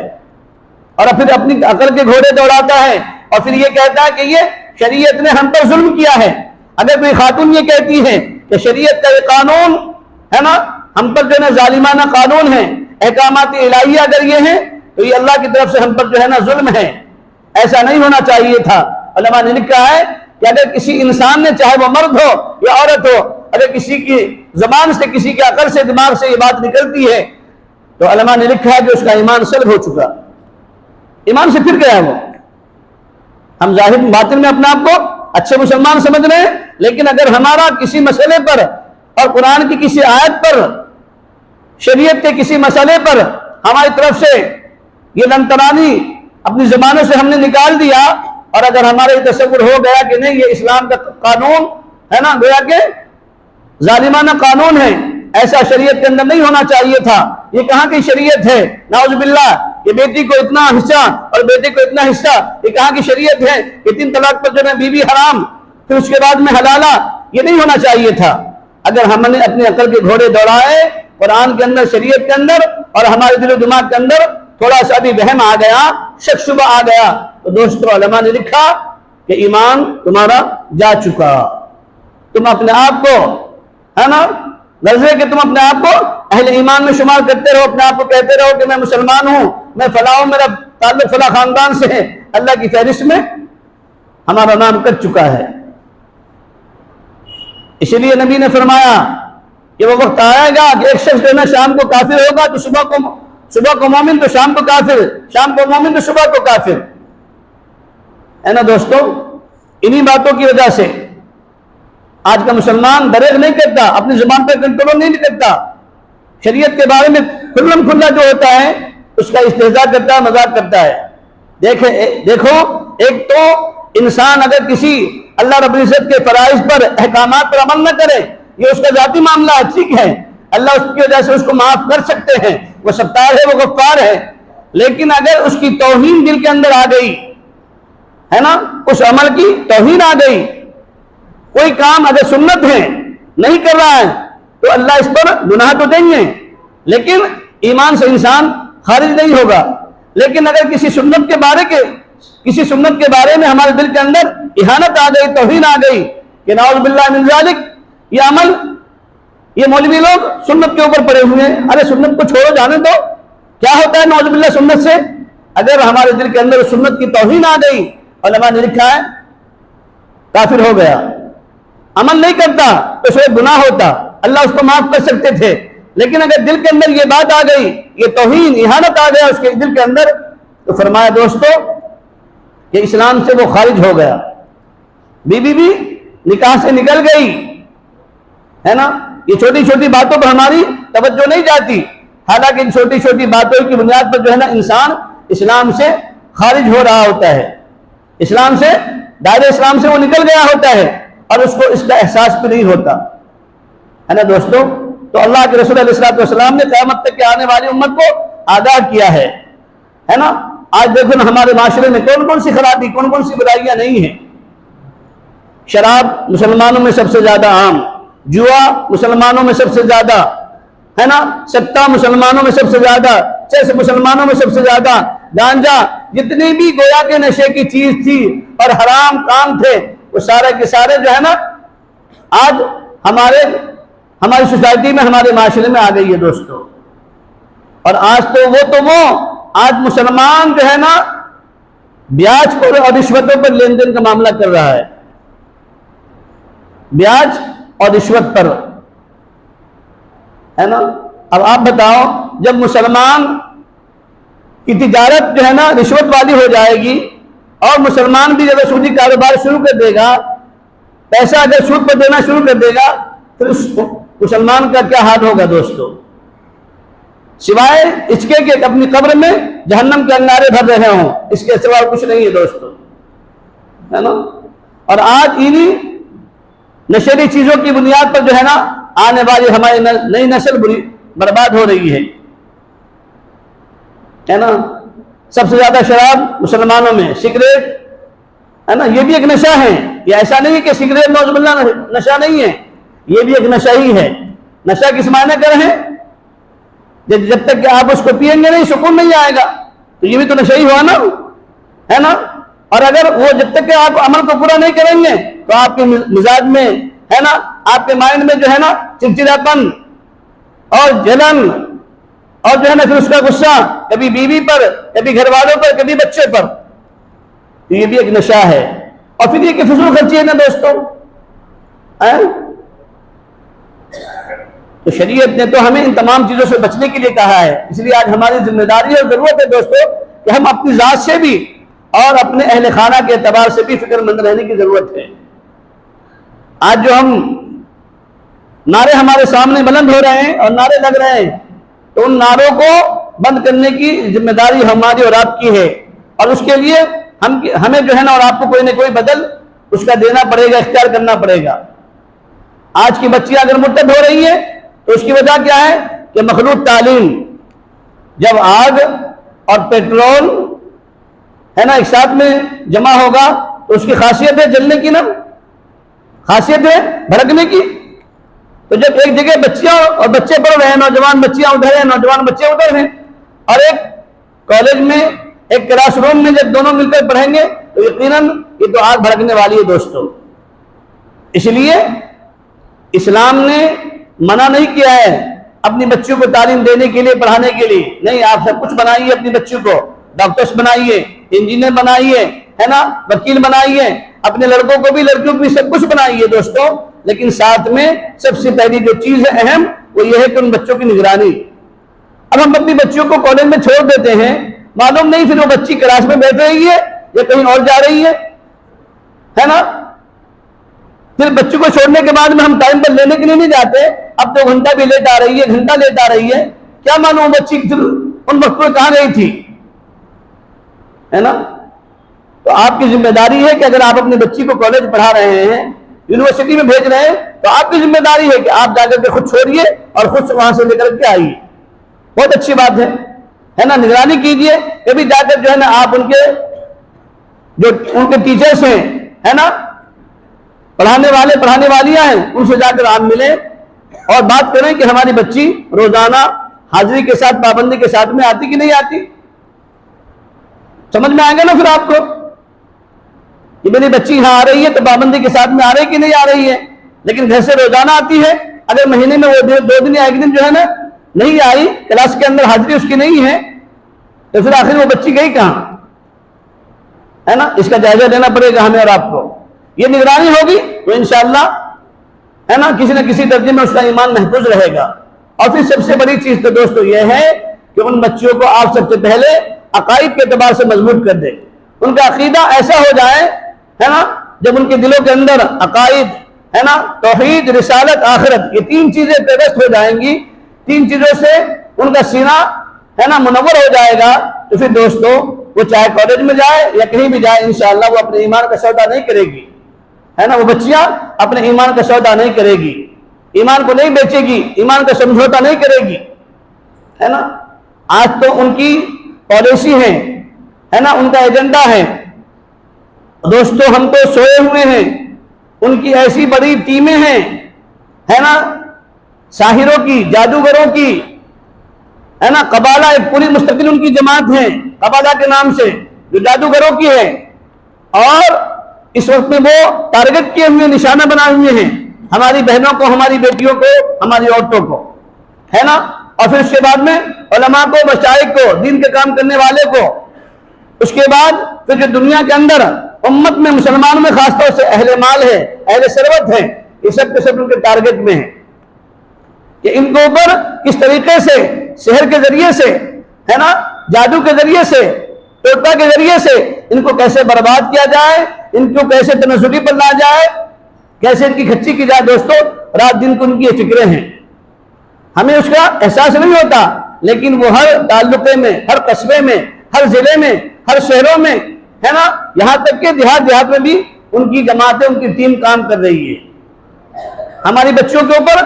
اور پھر اپنی عقل کے گھوڑے دوڑاتا ہے، اور پھر یہ کہتا ہے کہ یہ شریعت نے ہم پر ظلم کیا ہے۔ اگر کوئی خاتون یہ کہتی ہے کہ شریعت کا یہ قانون ہے نا ہم پر جو ہے ظالمانہ قانون ہے، احکامات الہیہ اگر یہ ہیں تو یہ اللہ کی طرف سے ہم پر جو ہے نا ظلم ہے، ایسا نہیں ہونا چاہیے تھا۔ علماء نے لکھا ہے کہ اگر کسی انسان نے، چاہے وہ مرد ہو یا عورت ہو، اگر کسی کی زبان سے، کسی کے عقل سے، دماغ سے یہ بات نکلتی ہے تو علماء نے لکھا ہے کہ اس کا ایمان سلب ہو چکا، ایمان سے پھر گیا وہ۔ ہم ظاہر باطن میں اپنے آپ کو اچھے مسلمان سمجھ رہے ہیں، لیکن اگر ہمارا کسی مسئلے پر اور قرآن کی کسی آیت پر، شریعت کے کسی مسئلے پر ہماری طرف سے یہ لنترانی اپنی زبانوں سے ہم نے نکال دیا، اور اگر ہمارا یہ تصور ہو گیا کہ نہیں یہ اسلام کا قانون ہے نا گویا کہ ظالمانہ قانون ہے، ایسا شریعت کے اندر نہیں ہونا چاہیے تھا، یہ کہاں کی شریعت ہے؟ نعوذ باللہ، کہ بیٹی کو اتنا حصہ اور بیٹے کو اتنا حصہ، یہ کہاں کی شریعت ہے کہ 3 طلاق پر جو ہے بیوی حرام، پھر اس کے بعد میں حلالہ، یہ نہیں ہونا چاہیے تھا۔ اگر ہم نے اپنے عقل کے گھوڑے دوڑائے قرآن کے اندر، شریعت کے اندر، اور ہمارے دل و دماغ کے اندر تھوڑا سا بھی وہم آ گیا، شک شبہ آ گیا، تو دوستو علماء نے لکھا کہ ایمان تمہارا جا چکا۔ تم اپنے آپ کو ہے نا غرض کہ تم اپنے آپ کو اہل ایمان میں شمار کرتے رہو، اپنے آپ کو کہتے رہو کہ میں مسلمان ہوں، میں فلاں ہوں، میرا تعلق فلاں خاندان سے ہے، اللہ کی فہرست میں ہمارا نام کٹ چکا ہے۔ اسی لیے نبی نے فرمایا کہ وہ وقت آئے گا کہ ایک شخص جو ہے شام کو کافر ہوگا تو صبح کو مومن، تو شام کو کافر، شام کو مومن تو صبح کو کافر۔ ہے نا دوستو، انہی باتوں کی وجہ سے آج کا مسلمان دریغ نہیں کرتا، اپنی زبان پر کنٹرول نہیں کرتا، شریعت کے بارے میں کھلم کھلا جو ہوتا ہے اس کا استہزاء کرتا ہے، مذاق کرتا ہے۔ دیکھو، ایک تو انسان اگر کسی اللہ رب العزت کے فرائض پر، احکامات پر عمل نہ کرے، یہ اس کا ذاتی معاملہ ہے، ٹھیک ہے، اللہ اس کی وجہ سے اس کو معاف کر سکتے ہیں، وہ ستار ہے، وہ غفار ہے، لیکن اگر اس کی توہین دل کے اندر آ گئی ہے نا، اس عمل کی توہین آ گئی، کوئی کام اگر سنت ہے نہیں کر رہا ہے تو اللہ اس پر گناہ تو دیں گے، لیکن ایمان سے انسان خارج نہیں ہوگا۔ لیکن اگر کسی سنت کے بارے میں ہمارے دل کے اندر اہانت آ گئی، توہین آ گئی کہ نعوذ باللہ من ذالک، یہ عمل، یہ مولوی لوگ سنت کے اوپر پڑے ہوئے ہیں، ارے سنت کو چھوڑو، جانے دو، کیا ہوتا ہے نعوذ باللہ سنت سے؟ اگر ہمارے دل کے اندر سنت کی توہین آ گئی، علماء نے لکھا ہے کافر ہو گیا، عمل نہیں کرتا تو اسے گناہ ہوتا، اللہ اس کو معاف کر سکتے تھے، لیکن اگر دل کے اندر یہ بات آ گئی، یہ توہین، اہانت آ گیا اس کے دل کے اندر، تو فرمایا دوستو کہ اسلام سے وہ خارج ہو گیا، بیوی بھی نکاح سے نکل گئی، ہے نا۔ یہ چھوٹی چھوٹی باتوں پر ہماری توجہ نہیں جاتی، حالانکہ ان چھوٹی چھوٹی باتوں کی بنیاد پر جو ہے نا انسان اسلام سے خارج ہو رہا ہوتا ہے، اسلام سے، دائرہ اسلام سے وہ نکل گیا ہوتا ہے، اور اس کو اس کا احساس بھی نہیں ہوتا، ہے نا دوستو۔ تو اللہ کے رسول علیہ السلام نے قیامت تک کے آنے والی امت کو آگاہ کیا ہے نا۔ آج دیکھو نا ہمارے معاشرے میں کون کون سی خرابی، کون کون سی برائیاں نہیں ہیں۔ شراب مسلمانوں میں سب سے زیادہ عام، جوا مسلمانوں میں سب سے زیادہ، ہے نا، سٹا مسلمانوں میں سب سے زیادہ، چیس مسلمانوں میں سب سے زیادہ، گانجا، جتنی بھی گویا کے نشے کی چیز تھی اور حرام کام تھے وہ سارے کے سارے جو ہے نا آج ہماری سوسائٹی میں، ہمارے معاشرے میں آ گئی ہے دوستو۔ اور آج تو وہ آج مسلمان جو ہے نا بیاج پر اور رشوتوں پر لین دین کا معاملہ کر رہا ہے، بیاج اور رشوت پر، ہے نا۔ اب آپ بتاؤ، جب مسلمان کی تجارت جو ہے نا رشوت والی ہو جائے گی، اور مسلمان بھی جب سودی کاروبار شروع کر دے گا، پیسہ اگر سود پر دینا شروع کر دے گا، پھر اس مسلمان کا کیا حال ہوگا دوستو؟ سوائے اس کے کہ اپنی قبر میں جہنم کے انگارے بھر رہے ہوں، اس کے سوا کچھ نہیں ہے دوستو، ہے نا۔ اور آج انہی نشیلی چیزوں کی بنیاد پر جو ہے نا آنے والی ہماری نئی نسل برباد ہو رہی ہے نا۔ سب سے زیادہ شراب مسلمانوں میں، سگریٹ، ہے نا، یہ بھی ایک نشہ ہے۔ یہ ایسا نہیں ہے کہ سگریٹ نعوذ باللہ نشہ نہیں ہے، یہ بھی ایک نشہ ہی ہے۔ نشہ کس معنی کر ہے؟ جب تک کہ آپ اس کو پیئیں گے نہیں، سکون نہیں آئے گا، تو یہ بھی تو نشہ ہی ہوا نا، ہے نا۔ اور اگر وہ جب تک کہ آپ عمل کو پورا نہیں کریں گے تو آپ کے مزاج میں، ہے نا، آپ کے مائنڈ میں جو ہے نا چڑچڑاپن اور جلن، اور جو ہے نا پھر اس کا غصہ کبھی بیوی پر، کبھی گھر والوں پر، کبھی بچے پر، تو یہ بھی ایک نشہ ہے۔ اور پھر یہ کہ فضول خرچی ہے نا دوستو، تو شریعت نے تو ہمیں ان تمام چیزوں سے بچنے کے لیے کہا ہے۔ اس لیے آج ہماری ذمہ داری اور ضرورت ہے دوستو کہ ہم اپنی ذات سے بھی اور اپنے اہل خانہ کے اعتبار سے بھی فکر مند رہنے کی ضرورت ہے۔ آج جو ہم نعرے ہمارے سامنے بلند ہو رہے ہیں اور نعرے لگ رہے ہیں، تو ان نعروں کو بند کرنے کی ذمہ داری ہماری اور آپ کی ہے، اور اس کے لیے ہمیں جو ہے نا اور آپ کو کوئی نہ کوئی بدل اس کا دینا پڑے گا، اختیار کرنا پڑے گا۔ آج کی بچیاں اگر مرتد ہو رہی ہیں تو اس کی وجہ کیا ہے کہ مخلوط تعلیم، جب آگ اور پیٹرول، ہے نا، ایک ساتھ میں جمع ہوگا تو اس کی خاصیت ہے جلنے کی، نا خاصیت ہے بھڑکنے کی۔ تو جب ایک جگہ بچیاں اور بچے پڑھ رہے ہیں، نوجوان بچیاں ادھر ہیں، نوجوان بچے ادھر ہیں، اور ایک کالج میں، ایک کلاس روم میں جب دونوں مل کر پڑھیں گے تو یقیناً یہ تو آگ بھڑکنے والی ہے دوستو۔ اس لیے اسلام نے منع نہیں کیا ہے اپنی بچیوں کو تعلیم دینے کے لیے، پڑھانے کے لیے، نہیں، آپ سب کچھ بنائیے اپنی بچیوں کو، ڈاکٹرز بنائیے، انجینئر بنائیے، ہے نا، وکیل بنائیے، اپنے لڑکوں کو بھی لڑکیوں کو بھی سب کچھ بنائیے دوستو، لیکن ساتھ میں سب سے پہلی جو چیز ہے اہم، وہ یہ ہے کہ ان بچوں کی نگرانی۔ اب ہم اپنی بچیوں کو کالج میں چھوڑ دیتے ہیں، معلوم نہیں پھر وہ بچی کلاس میں بیٹھ رہی ہے یا کہیں اور جا رہی ہے، ہے نا. پھر بچوں کو چھوڑنے کے بعد میں ہم ٹائم پر لینے کے لیے نہیں جاتے, اب 2 گھنٹہ بھی لیٹ آ رہی ہے, گھنٹہ لیٹ آ رہی ہے, کیا معلوم بچی ان وقت میں کہاں گئی تھی, ہے نا. تو آپ کی ذمہ داری ہے کہ اگر آپ اپنی بچی کو کالج پڑھا رہے ہیں, یونیورسٹی میں بھیج رہے ہیں, تو آپ کی ذمہ داری ہے کہ آپ جا کر کے خود چھوڑیے اور خود وہاں سے لے کر کے آئیے. بہت اچھی بات ہے نا. نگرانی کیجئے, کبھی جا کر جو ہے نا آپ ان کے ٹیچرز ہیں, ہے نا, پڑھانے والیاں ہیں, ان سے جا کر آپ ملیں اور بات کریں کہ ہماری بچی روزانہ حاضری کے ساتھ, پابندی کے ساتھ میں آتی کہ نہیں آتی. سمجھ میں آئے گا نا پھر آپ کو کہ میری بچی یہاں آ رہی ہے تو پابندی کے ساتھ میں آ رہی کہ نہیں آ رہی ہے. لیکن گھر سے روزانہ آتی ہے, اگر مہینے میں وہ 2 دن یا 1 دن جو ہے نا نہیں آئی, کلاس کے اندر حاضری اس کی نہیں ہے, تو پھر آخر وہ بچی گئی کہاں, ہے نا. اس کا جائزہ لینا پڑے گا ہمیں اور آپ کو. یہ نگرانی ہوگی تو انشاءاللہ, ہے نا, کسی نہ کسی درجے میں اس کا ایمان محفوظ رہے گا. اور پھر سب سے بڑی چیز تو دوستو یہ ہے کہ ان بچیوں کو آپ سب سے پہلے عقائد کے اعتبار سے مضبوط کر دیں. ان کا عقیدہ ایسا ہو جائے, ہے نا, جب ان کے دلوں کے اندر عقائد, ہے نا, توحید, رسالت, آخرت, یہ 3 چیزیں پیوست ہو جائیں گی, 3 چیزوں سے ان کا سینہ, ہے نا, منور ہو جائے گا, تو پھر دوستو وہ چاہے کالج میں جائے یا کہیں بھی جائے, انشاءاللہ وہ اپنے ایمان کا سودا نہیں کرے گی, ہے نا. وہ بچیاں اپنے ایمان کا سودا نہیں کرے گی, ایمان کو نہیں بیچے گی, ایمان کا سمجھوتا نہیں کرے گی, ہے نا. آج تو ان کی پالیسی ہے نا, ان کا ایجنڈا ہے. دوستو ہم تو سوئے ہوئے ہیں, ان کی ایسی بڑی ٹیمیں ہیں, ہے نا, ساحروں کی, جادوگروں کی, ہے نا, قبالہ, ایک پوری مستقل ان کی جماعت ہے قبالہ کے نام سے, جو جادوگروں کی ہے. اور اس وقت میں وہ ٹارگٹ کیے ہوئے, نشانہ بنائے ہوئے ہیں ہماری بہنوں کو, ہماری بیٹیوں کو, ہماری عورتوں کو, ہے نا. اور پھر اس کے بعد میں علماء کو, مشائخ کو, دین کے کام کرنے والے کو. اس کے بعد پھر جو دنیا کے اندر امت میں, مسلمانوں میں خاص طور سے اہل مال ہے, اہل ثروت ہے, یہ سب کے سب ان کے ٹارگٹ میں ہیں کہ ان کے اوپر کس طریقے سے سحر کے ذریعے سے, ہے نا, جادو کے ذریعے سے, ٹوٹا کے ذریعے سے ان کو کیسے برباد کیا جائے, ان کو کیسے تناسلی پر لا جائے, کیسے ان کی کھچی کی جائے. دوستو رات دن کو ان کی یہ فکریں ہیں, ہمیں اس کا احساس نہیں ہوتا, لیکن وہ ہر تعلقے میں, ہر قصبے میں, ہر ضلع میں, ہر شہروں میں, ہے نا, یہاں تک کہ دیہات میں بھی ان کی جماعتیں, ان کی ٹیم کام کر رہی ہے. ہماری بچوں کے اوپر,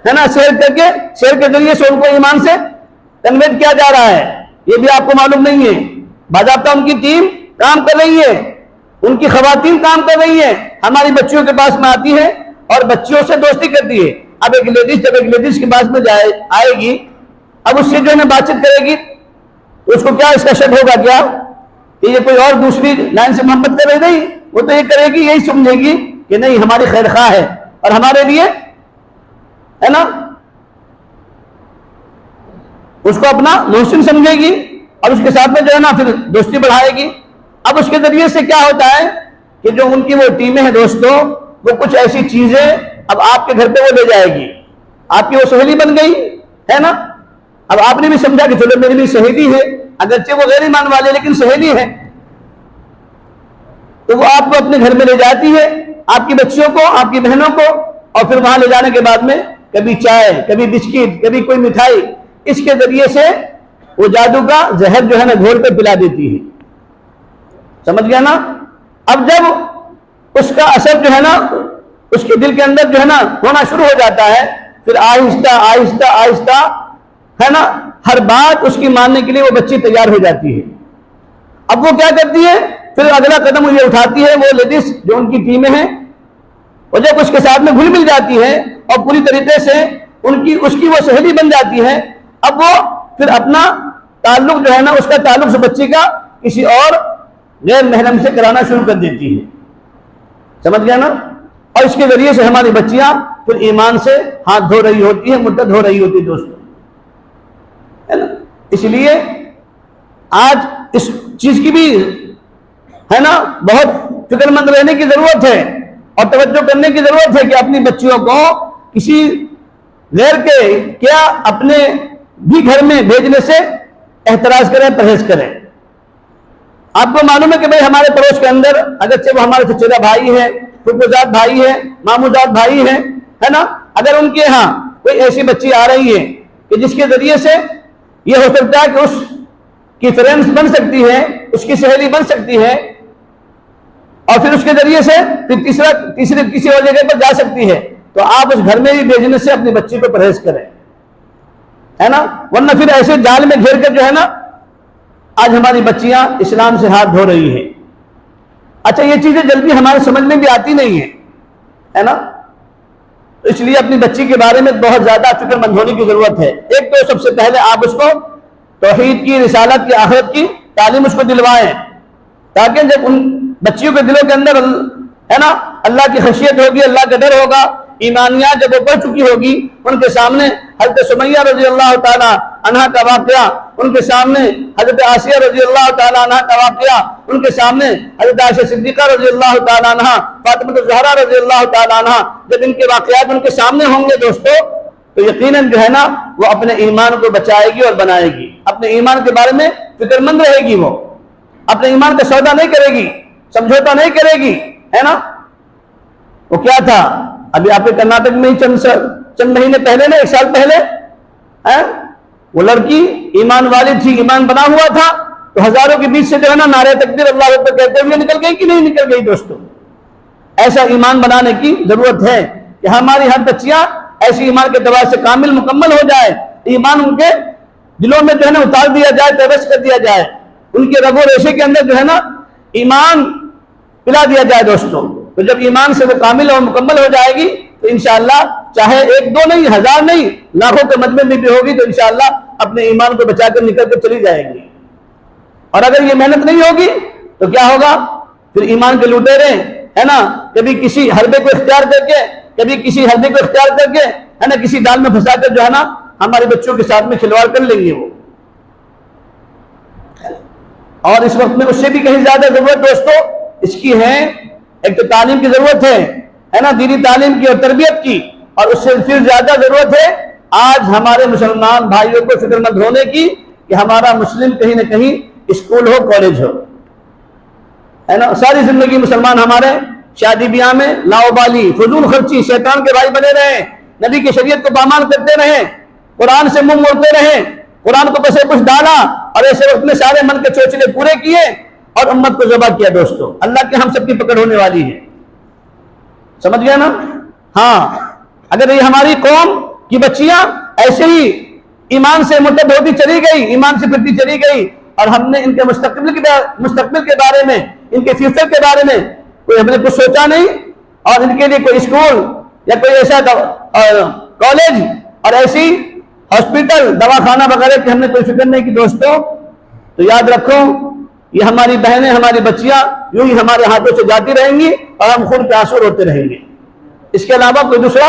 ہے نا, شعر کے ذریعے سے ان کو ایمان سے کنورٹ کیا جا رہا ہے, یہ بھی آپ کو معلوم نہیں ہے. باضابطہ ان کی ٹیم کام کر رہی ہے, ان کی خواتین کام کر رہی ہیں, ہماری بچیوں کے پاس میں آتی ہے اور بچیوں سے دوستی کرتی ہے. اب ایک لیڈیز کے پاس میں آئے گی, اب اس سے جو ہے بات چیت کرے گی, تو اس کو کیا اس کا شک ہوگا کیا کہ یہ کوئی اور دوسری لائن سے محبت کر رہی, نہیں, وہ تو یہ کرے گی, یہی سمجھے گی کہ نہیں ہماری خیر خواہ ہے اور ہمارے لیے, ہے نا, اس کو اپنا محسن سمجھے گی اور اس کے ساتھ میں جو ہے نا پھر دوستی بڑھائے گی. اب اس کے ذریعے سے کیا ہوتا ہے کہ جو ان کی وہ ٹیمیں ہیں دوستو, وہ کچھ ایسی چیزیں اب آپ کے گھر پہ وہ لے جائے گی, آپ کی وہ سہیلی بن گئی, ہے نا. اب آپ نے بھی سمجھا کہ چلو میری بھی سہیلی ہے, اگرچہ وہ غیر ایمان والے لیکن سہیلی ہے, تو وہ آپ کو اپنے گھر میں لے جاتی ہے, آپ کی بچیوں کو, آپ کی بہنوں کو, اور پھر وہاں لے جانے کے بعد میں کبھی چائے, کبھی بسکٹ, کبھی کوئی مٹھائی, اس کے ذریعے سے وہ جادو کا زہر جو ہے نا گھول کر پلا دیتی ہے. سمجھ گیا نا. اب جب اس کا اثر جو ہے نا اس کے دل کے اندر جو ہے نا ہونا شروع ہو جاتا ہے, پھر آہستہ آہستہ آہستہ, ہے نا, ہر بات اس کی ماننے کے لیے وہ بچی تیار ہو جاتی ہے. اب وہ کیا کرتی ہے, پھر اگلا قدم یہ اٹھاتی ہے, وہ لیڈیز جو ان کی ٹیمیں ہیں, اور جب اس کے ساتھ میں گھل مل جاتی ہے اور پوری طریقے سے اس کی وہ سہیلی بن جاتی ہے, اب وہ پھر اپنا تعلق جو ہے نا, اس کا تعلق اس بچی کا کسی اور غیر محرم سے کرانا شروع کر دیتی ہے. سمجھ گیا نا. اور اس کے ذریعے سے ہماری بچیاں پھر ایمان سے ہاتھ دھو رہی ہوتی ہیں, مرتد ہو رہی ہوتی ہے دوستوں, ہے نا. اس لیے آج اس چیز کی بھی, ہے نا, بہت فکر مند رہنے کی ضرورت ہے اور توجہ کرنے کی ضرورت ہے کہ اپنی بچیوں کو کسی غیر کے کیا اپنے بھی گھر میں بھیجنے سے احتراز کریں, پرہیز کریں, آپ کو معلوم ہے کہ بھئی ہمارے پڑوس کے اندر اگرچہ وہ ہمارے چچیرا بھائی ہے، پھپھوزاد بھائی ہے، ماموزاد بھائی ہے نا، اگر ان کے ہاں کوئی ایسی بچی آ رہی ہے کہ جس کے ذریعے سے یہ ہو سکتا ہے کہ اس کی فرینڈز بن سکتی ہے، اس کی سہیلی بن سکتی ہے، اور پھر اس کے ذریعے سے پھر تیسری کسی اور جگہ پر جا سکتی ہے، تو آپ اس گھر میں ہی بھیجنے سے اپنی بچی کو پرہیز کریں، ہے نا، ورنہ پھر ایسے جال میں گھیر کر جو ہے نا آج ہماری بچیاں اسلام سے ہاتھ دھو رہی ہیں۔ اچھا، یہ چیزیں جلدی ہمارے سمجھ میں بھی آتی نہیں ہیں، ہے نا، اس لیے اپنی بچی کے بارے میں بہت زیادہ فکر مند ہونے کی ضرورت ہے۔ ایک تو سب سے پہلے آپ اس کو توحید کی، رسالت کی، آخرت کی تعلیم اس کو دلوائیں، تاکہ جب ان بچیوں کے دلوں کے اندر ہے نا اللہ کی خشیت ہوگی، اللہ کا ڈر ہوگا، ایمانیات جب وہ پڑھ چکی ہوگی، ان کے سامنے حضرت سمیہ رضی اللہ تعالیٰ عنہ کا واقعہ، ان کے سامنے حضرت آسیہ رضی اللہ تعالیٰ عنہ کا واقعہ، ان کے سامنے حضرت عائشہ صدیقہ رضی اللہ تعالیٰ عنہ، فاطمہ الزہرا رضی اللہ تعالیٰ عنہ، جب ان کے واقعات ان کے سامنے ہوں گے دوستو، تو یقیناً جو ہے نا وہ اپنے ایمان کو بچائے گی اور بنائے گی، اپنے ایمان کے بارے میں فکر مند رہے گی، وہ اپنے ایمان کا سودا نہیں کرے گی، سمجھوتا نہیں کرے گی، ہے نا۔ وہ کیا تھا، ابھی آپ کے کرناٹک میں ہی چند مہینے پہلے نا، 1 سال پہلے وہ لڑکی ایمان والی تھی، ایمان بنا ہوا تھا، تو ہزاروں کے بیچ سے جو ہے نا نعرہ تکبیر اللہ اکبر کہتے ہوئے نکل گئی کہ نہیں نکل گئی دوستو؟ ایسا ایمان بنانے کی ضرورت ہے کہ ہماری ہر بچیاں ایسی ایمان کے اعتبار سے کامل مکمل ہو جائے، ایمان ان کے دلوں میں جو ہے نا اتار دیا جائے، پیوست کر دیا جائے، ان کے رگ و ریشے کے اندر جو ہے نا ایمان پلا دیا جائے دوستو۔ تو جب ایمان سے وہ کامل اور مکمل ہو جائے گی تو انشاءاللہ چاہے 1 2 نہیں، 1000 نہیں، لاکھوں کے مجمع میں بھی ہوگی تو انشاءاللہ اپنے ایمان کو بچا کر نکل کر چلی جائے گی۔ اور اگر یہ محنت نہیں ہوگی تو کیا ہوگا، پھر ایمان کے لٹیرے ہے نا کبھی کسی حربے کو اختیار کر کے، کبھی کسی حربے کو اختیار کر کے ہے نا کسی ڈال میں پھنسا کر جو ہے نا ہمارے بچوں کے ساتھ میں کھلواڑ کر لیں گے وہ۔ اور اس وقت میں اس سے بھی کہیں زیادہ ضرورت دوستو اس کی ہے، ایک تو تعلیم کی ضرورت ہے نا، دینی تعلیم کی اور تربیت کی، اور اس سے پھر زیادہ ضرورت ہے آج ہمارے مسلمان بھائیوں کو فکر مند ہونے کی کہ ہمارا مسلم کہیں نہ کہیں اسکول ہو، کالج ہو، ہے نا۔ ساری زندگی مسلمان ہمارے شادی بیاہ میں لاؤبالی، فضول خرچی، شیطان کے بھائی بنے رہے، نبی کی شریعت کو پامال کرتے رہے، قرآن سے منہ موڑتے رہے، قرآن کو پسے کچھ ڈالا، اور ایسے وقت میں سارے من کے چوچلے پورے کیے اور امت کو ذبح کیا دوستو۔ اللہ کے ہم سب کی پکڑ ہونے والی ہے، سمجھ گیا نا۔ ہاں، اگر یہ ہماری قوم کی بچیاں ایسے ہی ایمان سے مرتد ہوتی چلی گئی، ایمان سے پھرتی چلی گئی، اور ہم نے ان کے مستقبل کے بارے میں، ان کے فیوچر کے بارے میں کوئی ہم نے کچھ سوچا نہیں، اور ان کے لیے کوئی اسکول یا کوئی ایسا کالج اور ایسی ہاسپٹل، دواخانہ وغیرہ کی ہم نے کوئی فکر نہیں کی دوستو، تو یاد رکھو یہ ہماری بہنیں، ہماری بچیاں یوں ہی ہمارے ہاتھوں سے جاتی رہیں گی اور ہم خون کے آنسو روتے رہیں گے۔ اس کے علاوہ کوئی دوسرا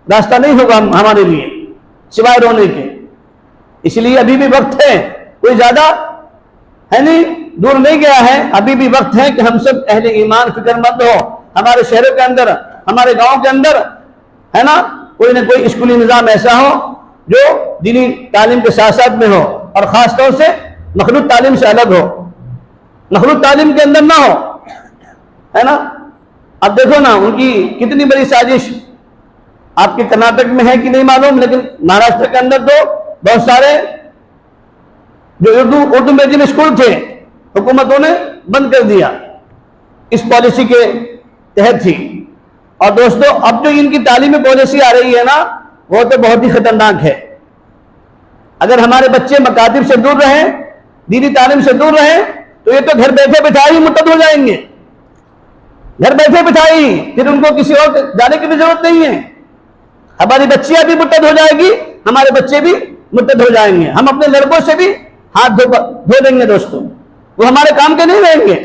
راستہ نہیں ہوگا ہمارے لیے سوائے رونے کے۔ اس لیے ابھی بھی وقت ہے، کوئی زیادہ ہے نہیں، دور نہیں گیا ہے، ابھی بھی وقت ہے کہ ہم سب اہل ایمان فکر مند ہو، ہمارے شہروں کے اندر، ہمارے گاؤں کے اندر ہے نا کوئی نہ کوئی اسکولی نظام ایسا ہو جو دینی تعلیم کے ساتھ ساتھ میں ہو، اور خاص طور سے مخلوط تعلیم سے الگ ہو، مخلوط تعلیم کے اندر نہ ہو، ہے نا۔ اب دیکھو نا ان کی کتنی بڑی سازش، آپ کے کرناٹک میں ہے کہ نہیں معلوم، لیکن مہاراشٹر کے اندر تو بہت سارے جو اردو میڈیم اسکول تھے حکومتوں نے بند کر دیا، اس پالیسی کے تحت تھی۔ اور دوستو اب جو ان کی تعلیمی پالیسی آ رہی ہے نا وہ تو بہت ہی خطرناک ہے۔ اگر ہمارے بچے مکاتب سے دور رہیں، دینی تعلیم سے دور رہیں، تو یہ تو گھر بیٹھے بٹھائی مرتد ہو جائیں گے، گھر بیٹھے بٹھائی، پھر ان کو کسی اور جانے کی بھی ضرورت نہیں ہے۔ ہماری بچیاں بھی مرتد ہو جائے گی، ہمارے بچے بھی مرتد ہو جائیں گے، ہم اپنے لڑکوں سے بھی ہاتھ دھو دیں گے دوستوں، وہ ہمارے کام کے نہیں رہیں گے،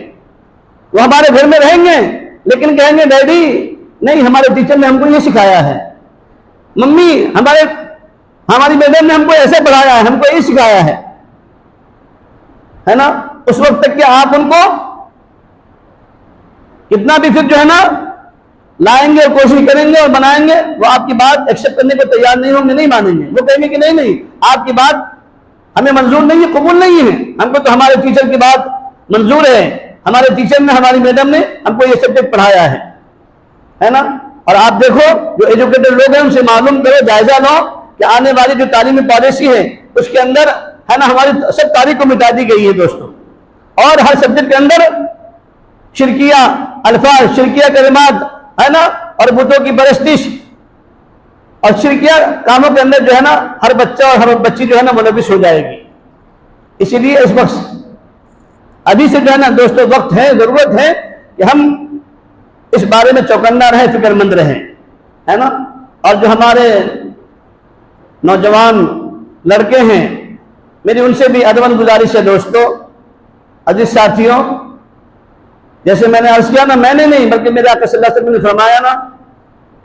وہ ہمارے گھر میں رہیں گے لیکن کہیں گے ڈیڈی نہیں ہمارے ٹیچر نے ہم کو یہ سکھایا ہے، ممی ہماری میڈم نے ہم کو ایسے پڑھایا ہے، ہم کو یہ سکھایا ہے نا۔ اس وقت تک کہ آپ ان کو کتنا بھی پھر جو ہے نا لائیں گے اور کوشش کریں گے اور بنائیں گے، وہ آپ کی بات ایکسپٹ کرنے کو تیار نہیں ہوں گے، نہیں مانیں گے، وہ کہیں گے کہ نہیں آپ کی بات ہمیں منظور نہیں ہے، قبول نہیں ہے، ہم کو تو ہمارے ٹیچر کی بات منظور ہے، ہمارے ٹیچر نے، ہماری میڈم نے ہم کو یہ سبجیکٹ پڑھایا ہے نا۔ اور آپ دیکھو جو ایجوکیٹڈ لوگ ہیں ان سے معلوم کرو، جائزہ لو کہ آنے والی جو تعلیمی پالیسی ہے اس کے اندر ہے نا ہماری سب تاریخ کو مٹا دی گئی ہے دوستوں، اور ہر سبجیکٹ کے اندر شرکیہ الفاظ، شرکیہ کلمات ہے نا، اور بتوں کی پرستش اور شرکیہ کاموں کے اندر جو ہے نا ہر بچہ اور ہر بچی جو ہے نا ملوث ہو جائے گی۔ اسی لیے اس وقت ابھی سے جو ہے نا دوستوں وقت ہے، ضرورت ہے کہ ہم اس بارے میں چوکنا رہیں، فکر مند رہیں، ہے نا۔ اور جو ہمارے نوجوان لڑکے ہیں، میری ان سے بھی ادب گزارش ہے دوستوں، عزیز ساتھیوں، جیسے میں نے عرض کیا نا، میں نے نہیں بلکہ میرے آقا صلی اللہ علیہ وسلم نے فرمایا نا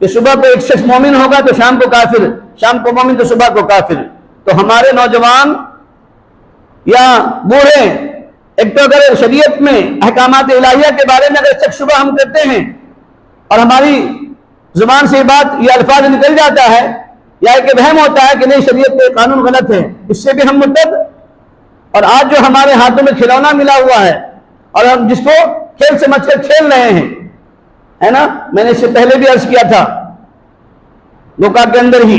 کہ صبح کو ایک شخص مومن ہوگا تو شام کو کافر، شام کو مومن تو صبح کو کافر۔ تو ہمارے نوجوان یا بوڑھے ایک تو اگر شریعت میں احکامات الہیہ کے بارے میں اگر شک شبہ ہم کرتے ہیں اور ہماری زبان سے یہ بات، یہ الفاظ نکل جاتا ہے یا ایک وہم ہوتا ہے کہ نہیں شریعت کے قانون غلط ہے، اس سے بھی ہم مرتد۔ اور آج جو ہمارے ہاتھوں میں کھلونا ملا ہوا ہے اور ہم جس کو کھیل سمجھ کر کھیل رہے ہیں، ہے نا، میں نے اس سے پہلے بھی عرض کیا تھا موقع کے اندر ہی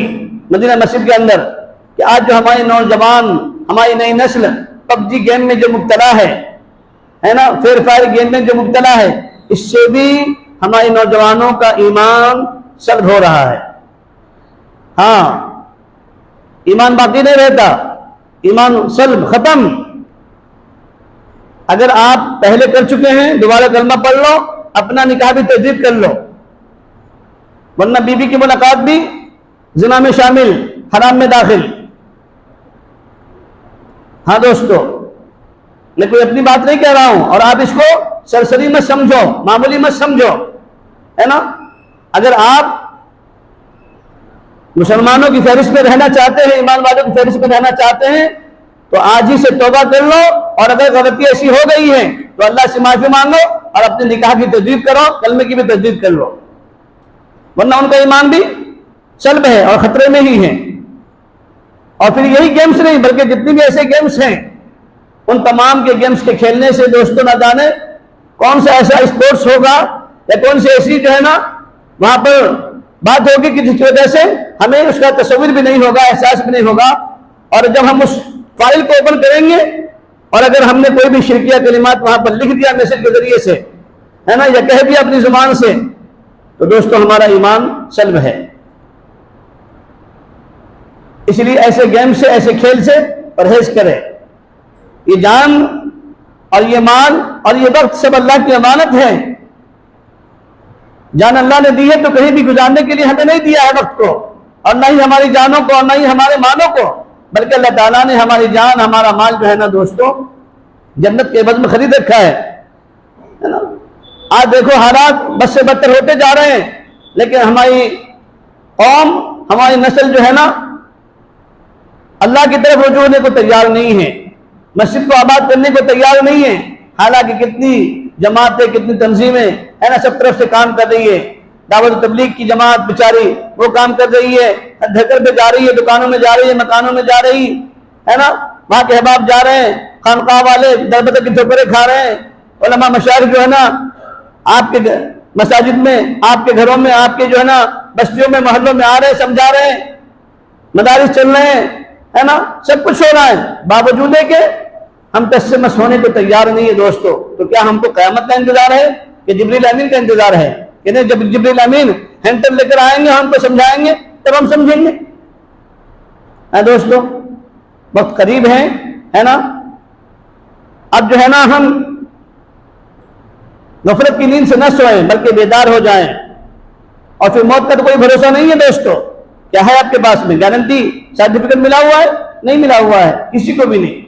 مدینہ مسجد کے اندر کہ آج جو ہمارے نوجوان، ہماری نئی نسل پب جی گیم میں جو مبتلا ہے نا، فیر فائر گیم میں جو مبتلا ہے، اس سے بھی ہمارے نوجوانوں کا ایمان سلب ہو رہا ہے۔ ہاں، ایمان باقی نہیں رہتا، ایمان سلب، ختم۔ اگر آپ پہلے کر چکے ہیں دوبارہ کلمہ پڑھ لو، اپنا نکاح بھی تجدید کر لو، ورنہ بیوی کی ملاقات بھی زنا میں شامل، حرام میں داخل۔ ہاں دوستو، میں کوئی اپنی بات نہیں کہہ رہا ہوں، اور آپ اس کو سرسری مت سمجھو، معمولی مت سمجھو، ہے نا۔ اگر آپ مسلمانوں کی فہرست میں رہنا چاہتے ہیں، ایمان والوں کی فہرست میں رہنا چاہتے ہیں، تو آج ہی سے توبہ کر لو، اور اگر غلطی ایسی ہو گئی ہے تو اللہ سے معافی مانگو اور اپنے نکاح کی تجدید کرو، کلمے کی بھی تجدید کر لو، ورنہ ان کا ایمان بھی سلب ہے اور خطرے میں ہی ہے۔ اور پھر یہی گیمز نہیں بلکہ جتنی بھی ایسے گیمز ہیں، ان تمام کے گیمز کے کھیلنے سے دوستوں نہ جانے کون سا ایسا اسپورٹس ہوگا یا کون سی ایسی جو ہے نا وہاں پر بات ہوگی کہ جس کی وجہ سے ہمیں اس کا تصور بھی نہیں ہوگا، احساس بھی نہیں ہوگا۔ اور جب ہم اس فائل کو اوپن کریں گے اور اگر ہم نے کوئی بھی شرکیہ کلمات وہاں پر لکھ دیا میسج کے ذریعے سے، ہے نا، یا کہہ دیا اپنی زبان سے، تو دوستو ہمارا ایمان سلب ہے۔ اس لیے ایسے گیم سے، ایسے کھیل سے پرہیز کرے۔ یہ جان اور یہ مال اور یہ وقت سب اللہ کی امانت ہے۔ جان اللہ نے دی ہے تو کہیں بھی گزارنے کے لیے ہمیں نہیں دیا ہے وقت کو، اور نہ ہی ہماری جانوں کو اور نہ ہی ہمارے مالوں کو، بلکہ اللہ تعالیٰ نے ہماری جان، ہمارا مال جو ہے نا دوستو جنت کے عوض میں خرید رکھا ہے نا۔ آج دیکھو حالات بد سے بدتر ہوتے جا رہے ہیں، لیکن ہماری قوم، ہماری نسل جو ہے نا اللہ کی طرف رجوع ہونے کو تیار نہیں ہے، مسجد کو آباد کرنے کو تیار نہیں ہے۔ حالانکہ کتنی جماعتیں، کتنی تنظیمیں ہے نا سب طرف سے کام کر رہی ہے۔ دعوت و تبلیغ کی جماعت بیچاری وہ کام کر رہی ہے، گھر پہ جا رہی ہے، دکانوں میں جا رہی ہے، مکانوں میں جا رہی ہے نا، وہاں کے احباب جا رہے ہیں، خانقاہ والے دربدر کی ٹھوکریں کھا رہے ہیں، علماء مشائخ جو ہے نا آپ کے مساجد میں، آپ کے گھروں میں، آپ کے جو ہے نا بستیوں میں، محلوں میں آ رہے ہیں، سمجھا رہے ہیں، مدارس چل رہے ہیں، ہے نا، سب کچھ ہو رہا ہے، باوجود ہے کہ ہم تسمس ہونے کو تیار نہیں ہے دوستو۔ تو کیا ہم کو قیامت کا انتظار ہے کہ جبریل امین کا انتظار ہے؟ کہ نہیں، جب جبریل امین ہینٹل لے کر آئیں گے، ہم کو سمجھائیں گے، تب ہم سمجھیں گے۔ دوستو وقت قریب ہے نا، اب جو ہے نا ہم غفلت کی نیند سے نہ سوئیں بلکہ بیدار ہو جائیں۔ اور پھر موت کا تو کوئی بھروسہ نہیں ہے دوستو۔ کیا ہے آپ کے پاس میں گارنٹی سرٹیفکیٹ ملا ہوا ہے؟ نہیں ملا ہوا ہے، کسی کو بھی نہیں۔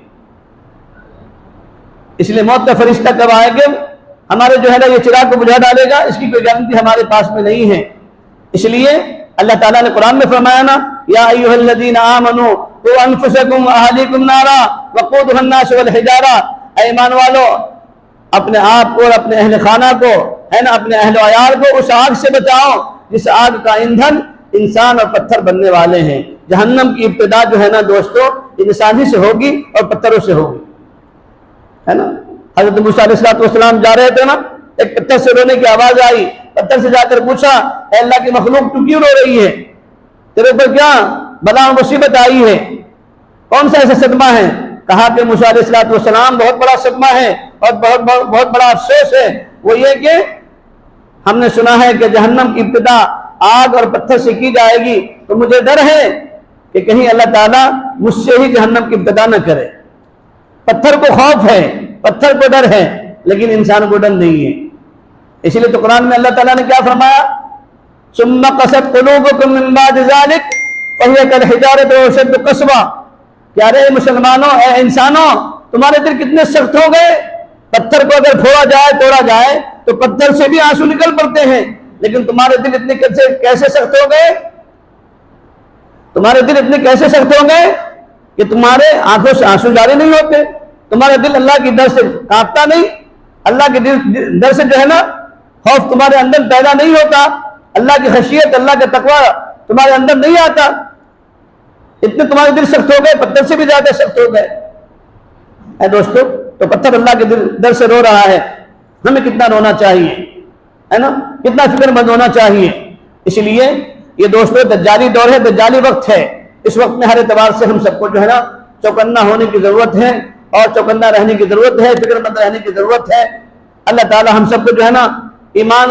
اس لیے موت کا فرشتہ کب آئے گا، ہمارے جو ہے نا یہ چراغ کو بجھا ڈالے گا، اس کی کوئی گارنٹی ہمارے پاس میں نہیں ہے۔ اس لیے اللہ تعالیٰ نے قرآن میں فرمایا نا، یا ایھا الذین آمنوا قوا انفسکم واہلیکم نارا وقودھا الناس والحجارہ، اے ایمان والو اپنے آپ کو اور اپنے اہل خانہ کو، ہے نا، اپنے اہل و عیال کو اس آگ سے بچاؤ جس آگ کا ایندھن انسان اور پتھر بننے والے ہیں۔ جہنم کی ابتدا جو ہے نا دوستو انسان ہی سے ہوگی اور پتھروں سے ہوگی، ہے نا۔ حضرت موسیٰ علیہ السلام جا رہے تھے نا، ایک پتھر سے رونے کی آواز آئی، پتھر سے جا کر پوچھا اے اللہ کی مخلوق تو کیوں رو رہی ہے، تیرے اوپر کیا بلا مصیبت آئی ہے، کون سا ایسا صدمہ ہے؟ کہا کہ موسیٰ علیہ السلام بہت بڑا صدمہ ہے اور بہت بڑا افسوس ہے، وہ یہ کہ ہم نے سنا ہے کہ جہنم کی ابتدا آگ اور پتھر سے کی جائے گی، تو مجھے ڈر ہے کہ کہیں اللہ تعالیٰ مجھ سے ہی جہنم کی ابتدا نہ کرے۔ پتھر کو خوف ہے، پتھر کو ڈر ہے، لیکن انسان کو ڈر نہیں ہے۔ اسی لیے تو قرآن میں اللہ تعالیٰ نے کیا فرمایا؟ ثم قست قلوبکم من بعد ذلک فہی کالحجارۃ او اشد قسوۃ، کہ ارے مسلمانوں، اے انسانوں، تمہارے دل کتنے سخت ہو گئے، پتھر کو اگر پھوڑا جائے توڑا جائے تو پتھر سے بھی آنسو نکل پڑتے ہیں، لیکن تمہارے دل اتنے کیسے سخت ہو گئے، تمہارے دل اتنے کیسے سخت ہو گئے کہ تمہارے آنکھوں سے آنسو جاری نہیں ہوتے، تمہارے دل اللہ کی ڈر سے کانپتا نہیں، اللہ کے ڈر سے جو ہے نا خوف تمہارے اندر پیدا نہیں ہوتا، اللہ کی خشیت، اللہ کا تقوی تمہارے اندر نہیں آتا، اتنے تمہارے دل سخت ہو گئے، پتھر سے بھی زیادہ سخت ہو گئے۔ اے دوستو، تو پتھر اللہ کے ڈر سے رو رہا ہے، ہمیں کتنا رونا چاہیے، ہے نا، کتنا فکر مند ہونا چاہیے۔ اس لیے یہ دوستو دجالی دور ہے، دجالی وقت ہے، اس وقت میں ہر اعتبار سے ہم سب کو جو ہے نا چوکنا ہونے کی ضرورت ہے اور چوکنا رہنے کی ضرورت ہے، فکر مند رہنے کی ضرورت ہے۔ اللہ تعالی ہم سب کو جو ہے نا ایمان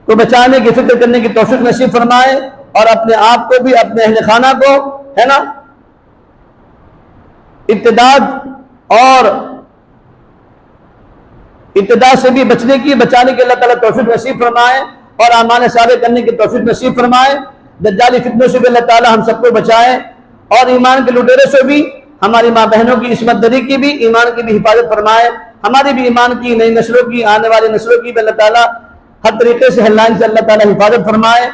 کو بچانے کی فکر کرنے کی توفیق نصیب فرمائے، اور اپنے آپ کو بھی، اپنے اہل خانہ کو، ہے نا، ابتداء سے بھی بچانے کی اللہ تعالیٰ توفیق نصیب فرمائے، اور اعمال صالح کرنے کی توفیق نصیب فرمائے۔ دجالی فتنوں سے بھی اللہ تعالیٰ ہم سب کو بچائے، اور ایمان کے لٹیرے سے بھی، ہماری ماں بہنوں کی عصمت دری کی بھی، ایمان کی بھی حفاظت فرمائے، ہماری بھی ایمان کی، نئی نسلوں کی، آنے والی نسلوں کی بھی اللہ تعالیٰ ہر طریقے سے، ہر لائن سے اللہ تعالیٰ حفاظت فرمائے۔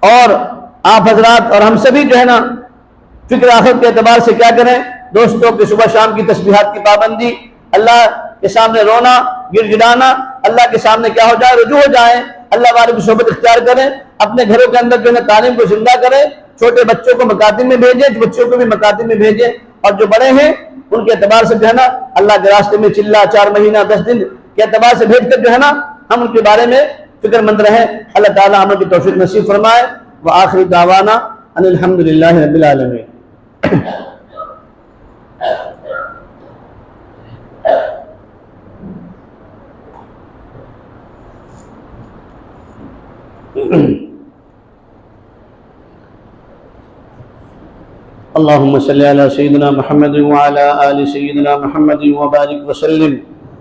اور آپ حضرات اور ہم سبھی جو ہے نا فکر آخرت کے اعتبار سے کیا کریں دوستوں، کہ صبح شام کی تسبیحات کی پابندی، اللہ کے سامنے رونا، گر گرانا، اللہ کے سامنے کیا ہو جائے، رجوع ہو جائیں، اللہ والے کی صحبت اختیار کریں، اپنے گھروں کے اندر جو ہے تعلیم کو زندہ کریں، چھوٹے بچوں کو مکاتب میں بھیجیں، بچوں کو بھی مکاتب میں بھیجیں، اور جو بڑے ہیں ان کے اعتبار سے جو ہے نا اللہ کے راستے میں چلا 4 مہینہ 10 دن کے اعتبار سے بھیج کر جو ہے نا ہم ان کے بارے میں فکر مند رہیں۔ اللہ تعالی ہم کی توفیق نصیب فرمائے۔ وآخر دعوانا ان الحمدللہ رب العالمین۔ اللهم صل على سيدنا محمد وعلى آل سيدنا محمد وبارك وسلم۔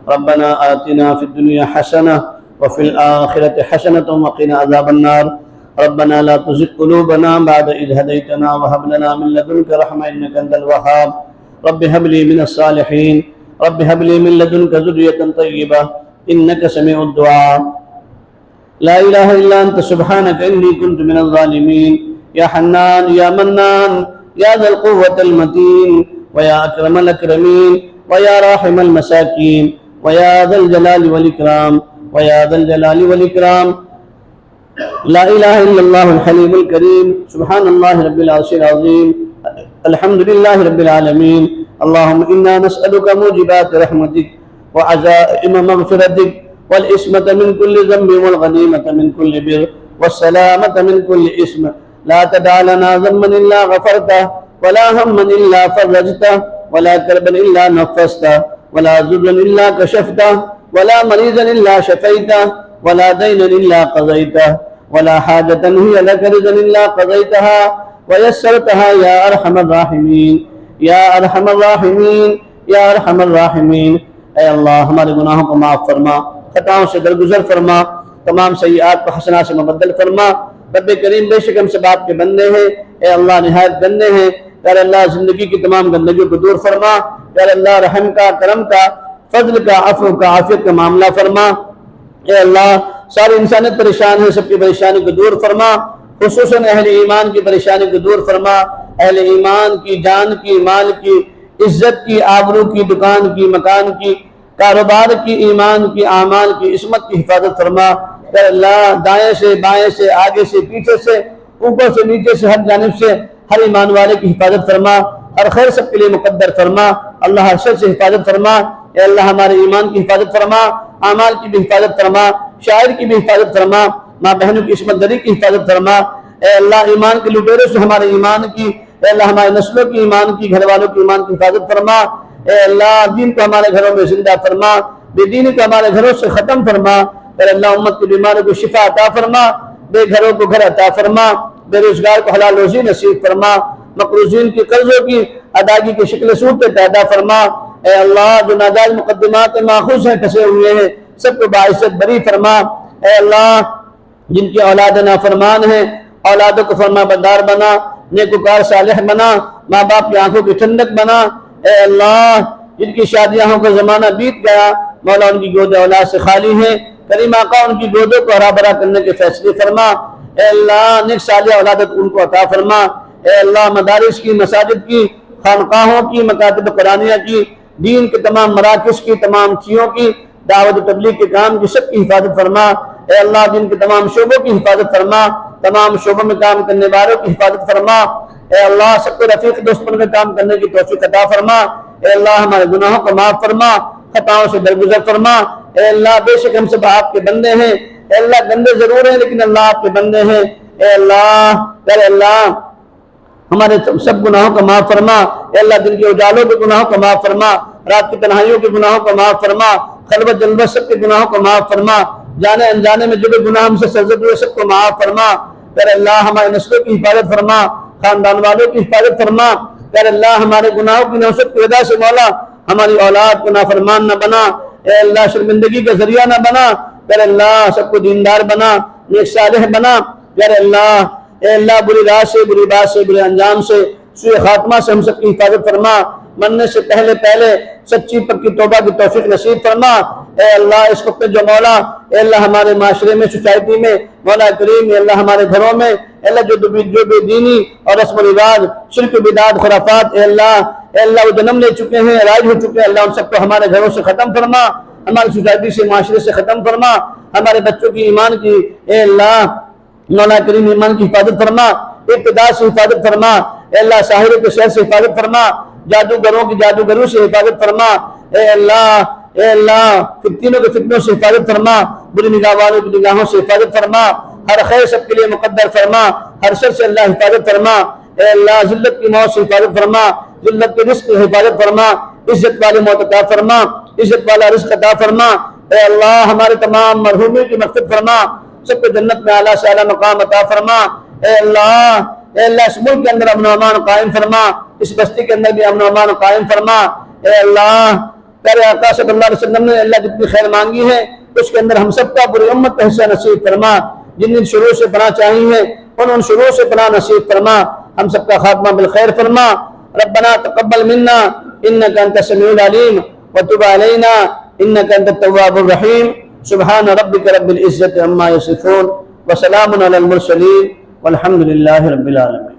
ربنا آتنا في الدنيا حسنة وفي الآخرة حسنة وقنا عذاب النار۔ ربنا لا تزغ قلوبنا بعد إذ هديتنا وهب لنا من لدنك رحمة إنك أنت الوهاب۔ رب هب لي من الصالحين، رب هب لي من لدنك ذرية طيبة إنك سميع الدعاء۔ لا إله إلا أنت سبحانك إني كنت من الظالمين۔ يا حنان يا منان يا ذا القوة المتين ويا أكرم الأكرمين ويا راحم المساكين ويا ذا الجلال والإكرام ويا ذا الجلال والإكرام۔ لا إله إلا الله الحليم الكريم، سبحان الله رب العرش العظيم، الحمد لله رب العالمين۔ اللهم إنا نسألك موجبات رحمتك وعزائم مغفرتك والعصمة من كل ذنب والغنيمة من كل بر والسلامة من كل إثم۔ لا تدع لنا ذنبا إلا غفرته ولا هما إلا فرجته ولا كربا إلا نفسته ولا ضرا إلا كشفته ولا مريضا إلا شفيته ولا دينا إلا قضيته ولا حاجة هي لك رضا إلا قضيتها ويسرتها يا أرحم الراحمين يا أرحم الراحمين يا أرحم الراحمين۔ اے اللہ ہمارے گناہوں کو معاف فرما، خطاؤں سے درگزر فرما، تمام سیئات کو حسنات سے مبدل فرما۔ رب کریم بے شک ہم سب آپ کے بندے ہیں، اے اللہ نہایت گندے ہیں، یا اللہ زندگی کی تمام گندگیوں کو دور فرما، یا اللہ رحم کا، کرم کا، فضل کا، عفو کا، عافیت کا معاملہ فرما۔ اے اللہ ساری انسانیت پریشان ہے، سب کی پریشانی کو دور فرما، خصوصاً اہل ایمان کی پریشانی کو دور فرما۔ اہل ایمان کی جان کی، مال کی، عزت کی، آبرو کی، دکان کی، مکان کی، کاروبار کی، ایمان کی، اعمال کی، عصمت کی حفاظت فرما۔ اے اللہ دائیں سے، بائیں سے، آگے سے، پیچھے سے، اوپر سے، نیچے سے، ہر جانب سے ہر ایمان والے کی حفاظت فرما۔ ہر خیر سب کے لیے مقدر فرما، اللہ ہر شر سے حفاظت فرما، اے اللہ ہمارے ایمان کی حفاظت فرما، اعمال کی بھی حفاظت فرما، شاعر کی بھی حفاظت فرما، ماں بہنوں کی عصمت دری کی حفاظت فرما، اے اللہ ایمان کے لٹیروں سے ہمارے ایمان کی، اے اللہ ہمارے نسلوں کی ایمان کی، گھر والوں کی ایمان کی حفاظت فرما، اے اللہ دین کو ہمارے گھروں میں زندہ فرما، بے دینی کو ہمارے گھروں سے ختم فرما، اے اللہ امت کی بیماروں کو شفا عطا فرما، بے گھروں کو گھر عطا فرما، بے روزگار کو حلال روزی نصیب فرما، مقروضین کی قرضوں کی ادائیگی کی شکل صورت پیدا فرما، اے اللہ جو ناجائز مقدمات ماخوذ ہیں پھنسے ہوئے ہیں سب کو باعزت بری فرما، اے اللہ جن کی اولاد نافرمان ہیں اولادوں کو فرما بردار بنا، نیکوکار صالح بنا، ماں باپ کی آنکھوں کی ٹھنڈک بنا، اے اللہ جن کی شادیاں کا زمانہ بیت گیا مولا ان کی گود اولاد سے خالی ہیں، کریم آقا ان کی گودوں کو ہرا بھرا کرنے کے فیصلے فرما، اے اللہ نیک صالح اولادت ان کو عطا فرما، اے اللہ مدارس کی، مساجد کی، خانقاہوں کی، مکاتب قرآنیہ کی، دین کے تمام مراکز کی، تمام چیزوں کی، دعوت و تبلیغ کے کام کی سب کی حفاظت فرما، اے اللہ دین کے تمام شعبوں کی حفاظت فرما، تمام شعبوں میں کام کرنے والوں کی حفاظت فرما، اے اللہ سب کو رفیق دوست بن کر کام کرنے کی توفیق عطا فرما، اے اللہ ہمارے گناہوں کو معاف فرما، خطاؤں سے درگزر فرما، اے اللہ بے شک ہم سب آپ کے بندے ہیں، اے اللہ گندے ضرور ہیں لیکن اللہ آپ کے بندے ہیں، اے اللہ ہمارے سب گناہوں کو معاف فرما، اے اللہ دن کے اجالوں کے گناہوں کو معاف فرما، رات کی تنہائیوں کے گناہوں کو معاف فرما، خلوت جلوت سب کے گناہوں کو معاف فرما، جانے انجانے میں جو بھی گناہ ہم سے سرزد ہوئے سب کو معاف فرما، اے اللہ ہمارے نسلوں کی حفاظت فرما، خاندان والوں کی حفاظت فرما، اے اللہ ہمارے گناہوں کی نوسط کی وجہ سے مولا ہماری اولاد کو نافرمان نہ بنا، اے اللہ شرمندگی کا ذریعہ نہ بنا، اے اللہ سب کو دیندار بنا، نیک صالح بنا، اے اللہ بری راہ سے، بری بات سے، برے انجام سے، سوء خاتمہ سے ہم سب کی حفاظت فرما، مرنے سے پہلے سچی پکی توبہ کی توفیق نصیب فرما، اے اللہ اس وقت جو مولا اے اللہ ہمارے معاشرے میں، سوسائٹی میں مولا کریم، اے اللہ ہمارے گھروں میں اے اللہ جو بے دینی اور رسم و رواج، شرک و بدعت، خرافات اے اللہ وہ جنم لے چکے ہیں، رائج ہو چکے ہیں، اللہ ان سب کو ہمارے گھروں سے ختم فرما، ہماری سوسائٹی سے، معاشرے سے ختم فرما، ہمارے بچوں کی ایمان کی اے اللہ مولا کریم ایمان کی حفاظت فرما، ابتدا سے حفاظت فرما، اے اللہ ساحروں کے شہر سے حفاظت فرما، جادوگروں کی جادوگروں سے حفاظت فرما، اے اللہ فتنوں کے فتنوں سے حفاظت فرما، بری نگاہ والوں کی نگاہوں سے حفاظت فرما، ہر خیر سب کے لیے مقدر فرما، ہر شر سے اللہ حفاظت فرما، اے اللہ ذلت کی موت سے حفاظت فرما، ذلت کے رزق کی حفاظت فرما، عزت والے موت عطا فرما، عزت والا رزق عطا فرما، اے اللہ ہمارے تمام مرحومین کی مغفرت فرما، سب کو جنت میں اعلیٰ سے اعلیٰ مقام عطا فرما، اے اللہ اس ملک کے اندر امن و امان قائم فرما، اس بستی کے اندر بھی امن و امان قائم فرما، اے اللہ پیارے آقا صلی اللہ علیہ وسلم نے اللہ جتنی خیر مانگی ہے اس کے اندر ہم سب کا پوری امت کا حصہ نصیب فرما، جن شروع سے پناہ چاہی ہے ان شروع سے پناہ نصیب فرما، ہم سب کا خاتمہ بالخیر فرما، ربنا تقبل منا انك انت السميع العليم وتب علينا انك انت التواب الرحيم، سبحان ربك رب العزة عما يصفون وسلام على المرسلين والحمد لله رب العالمين.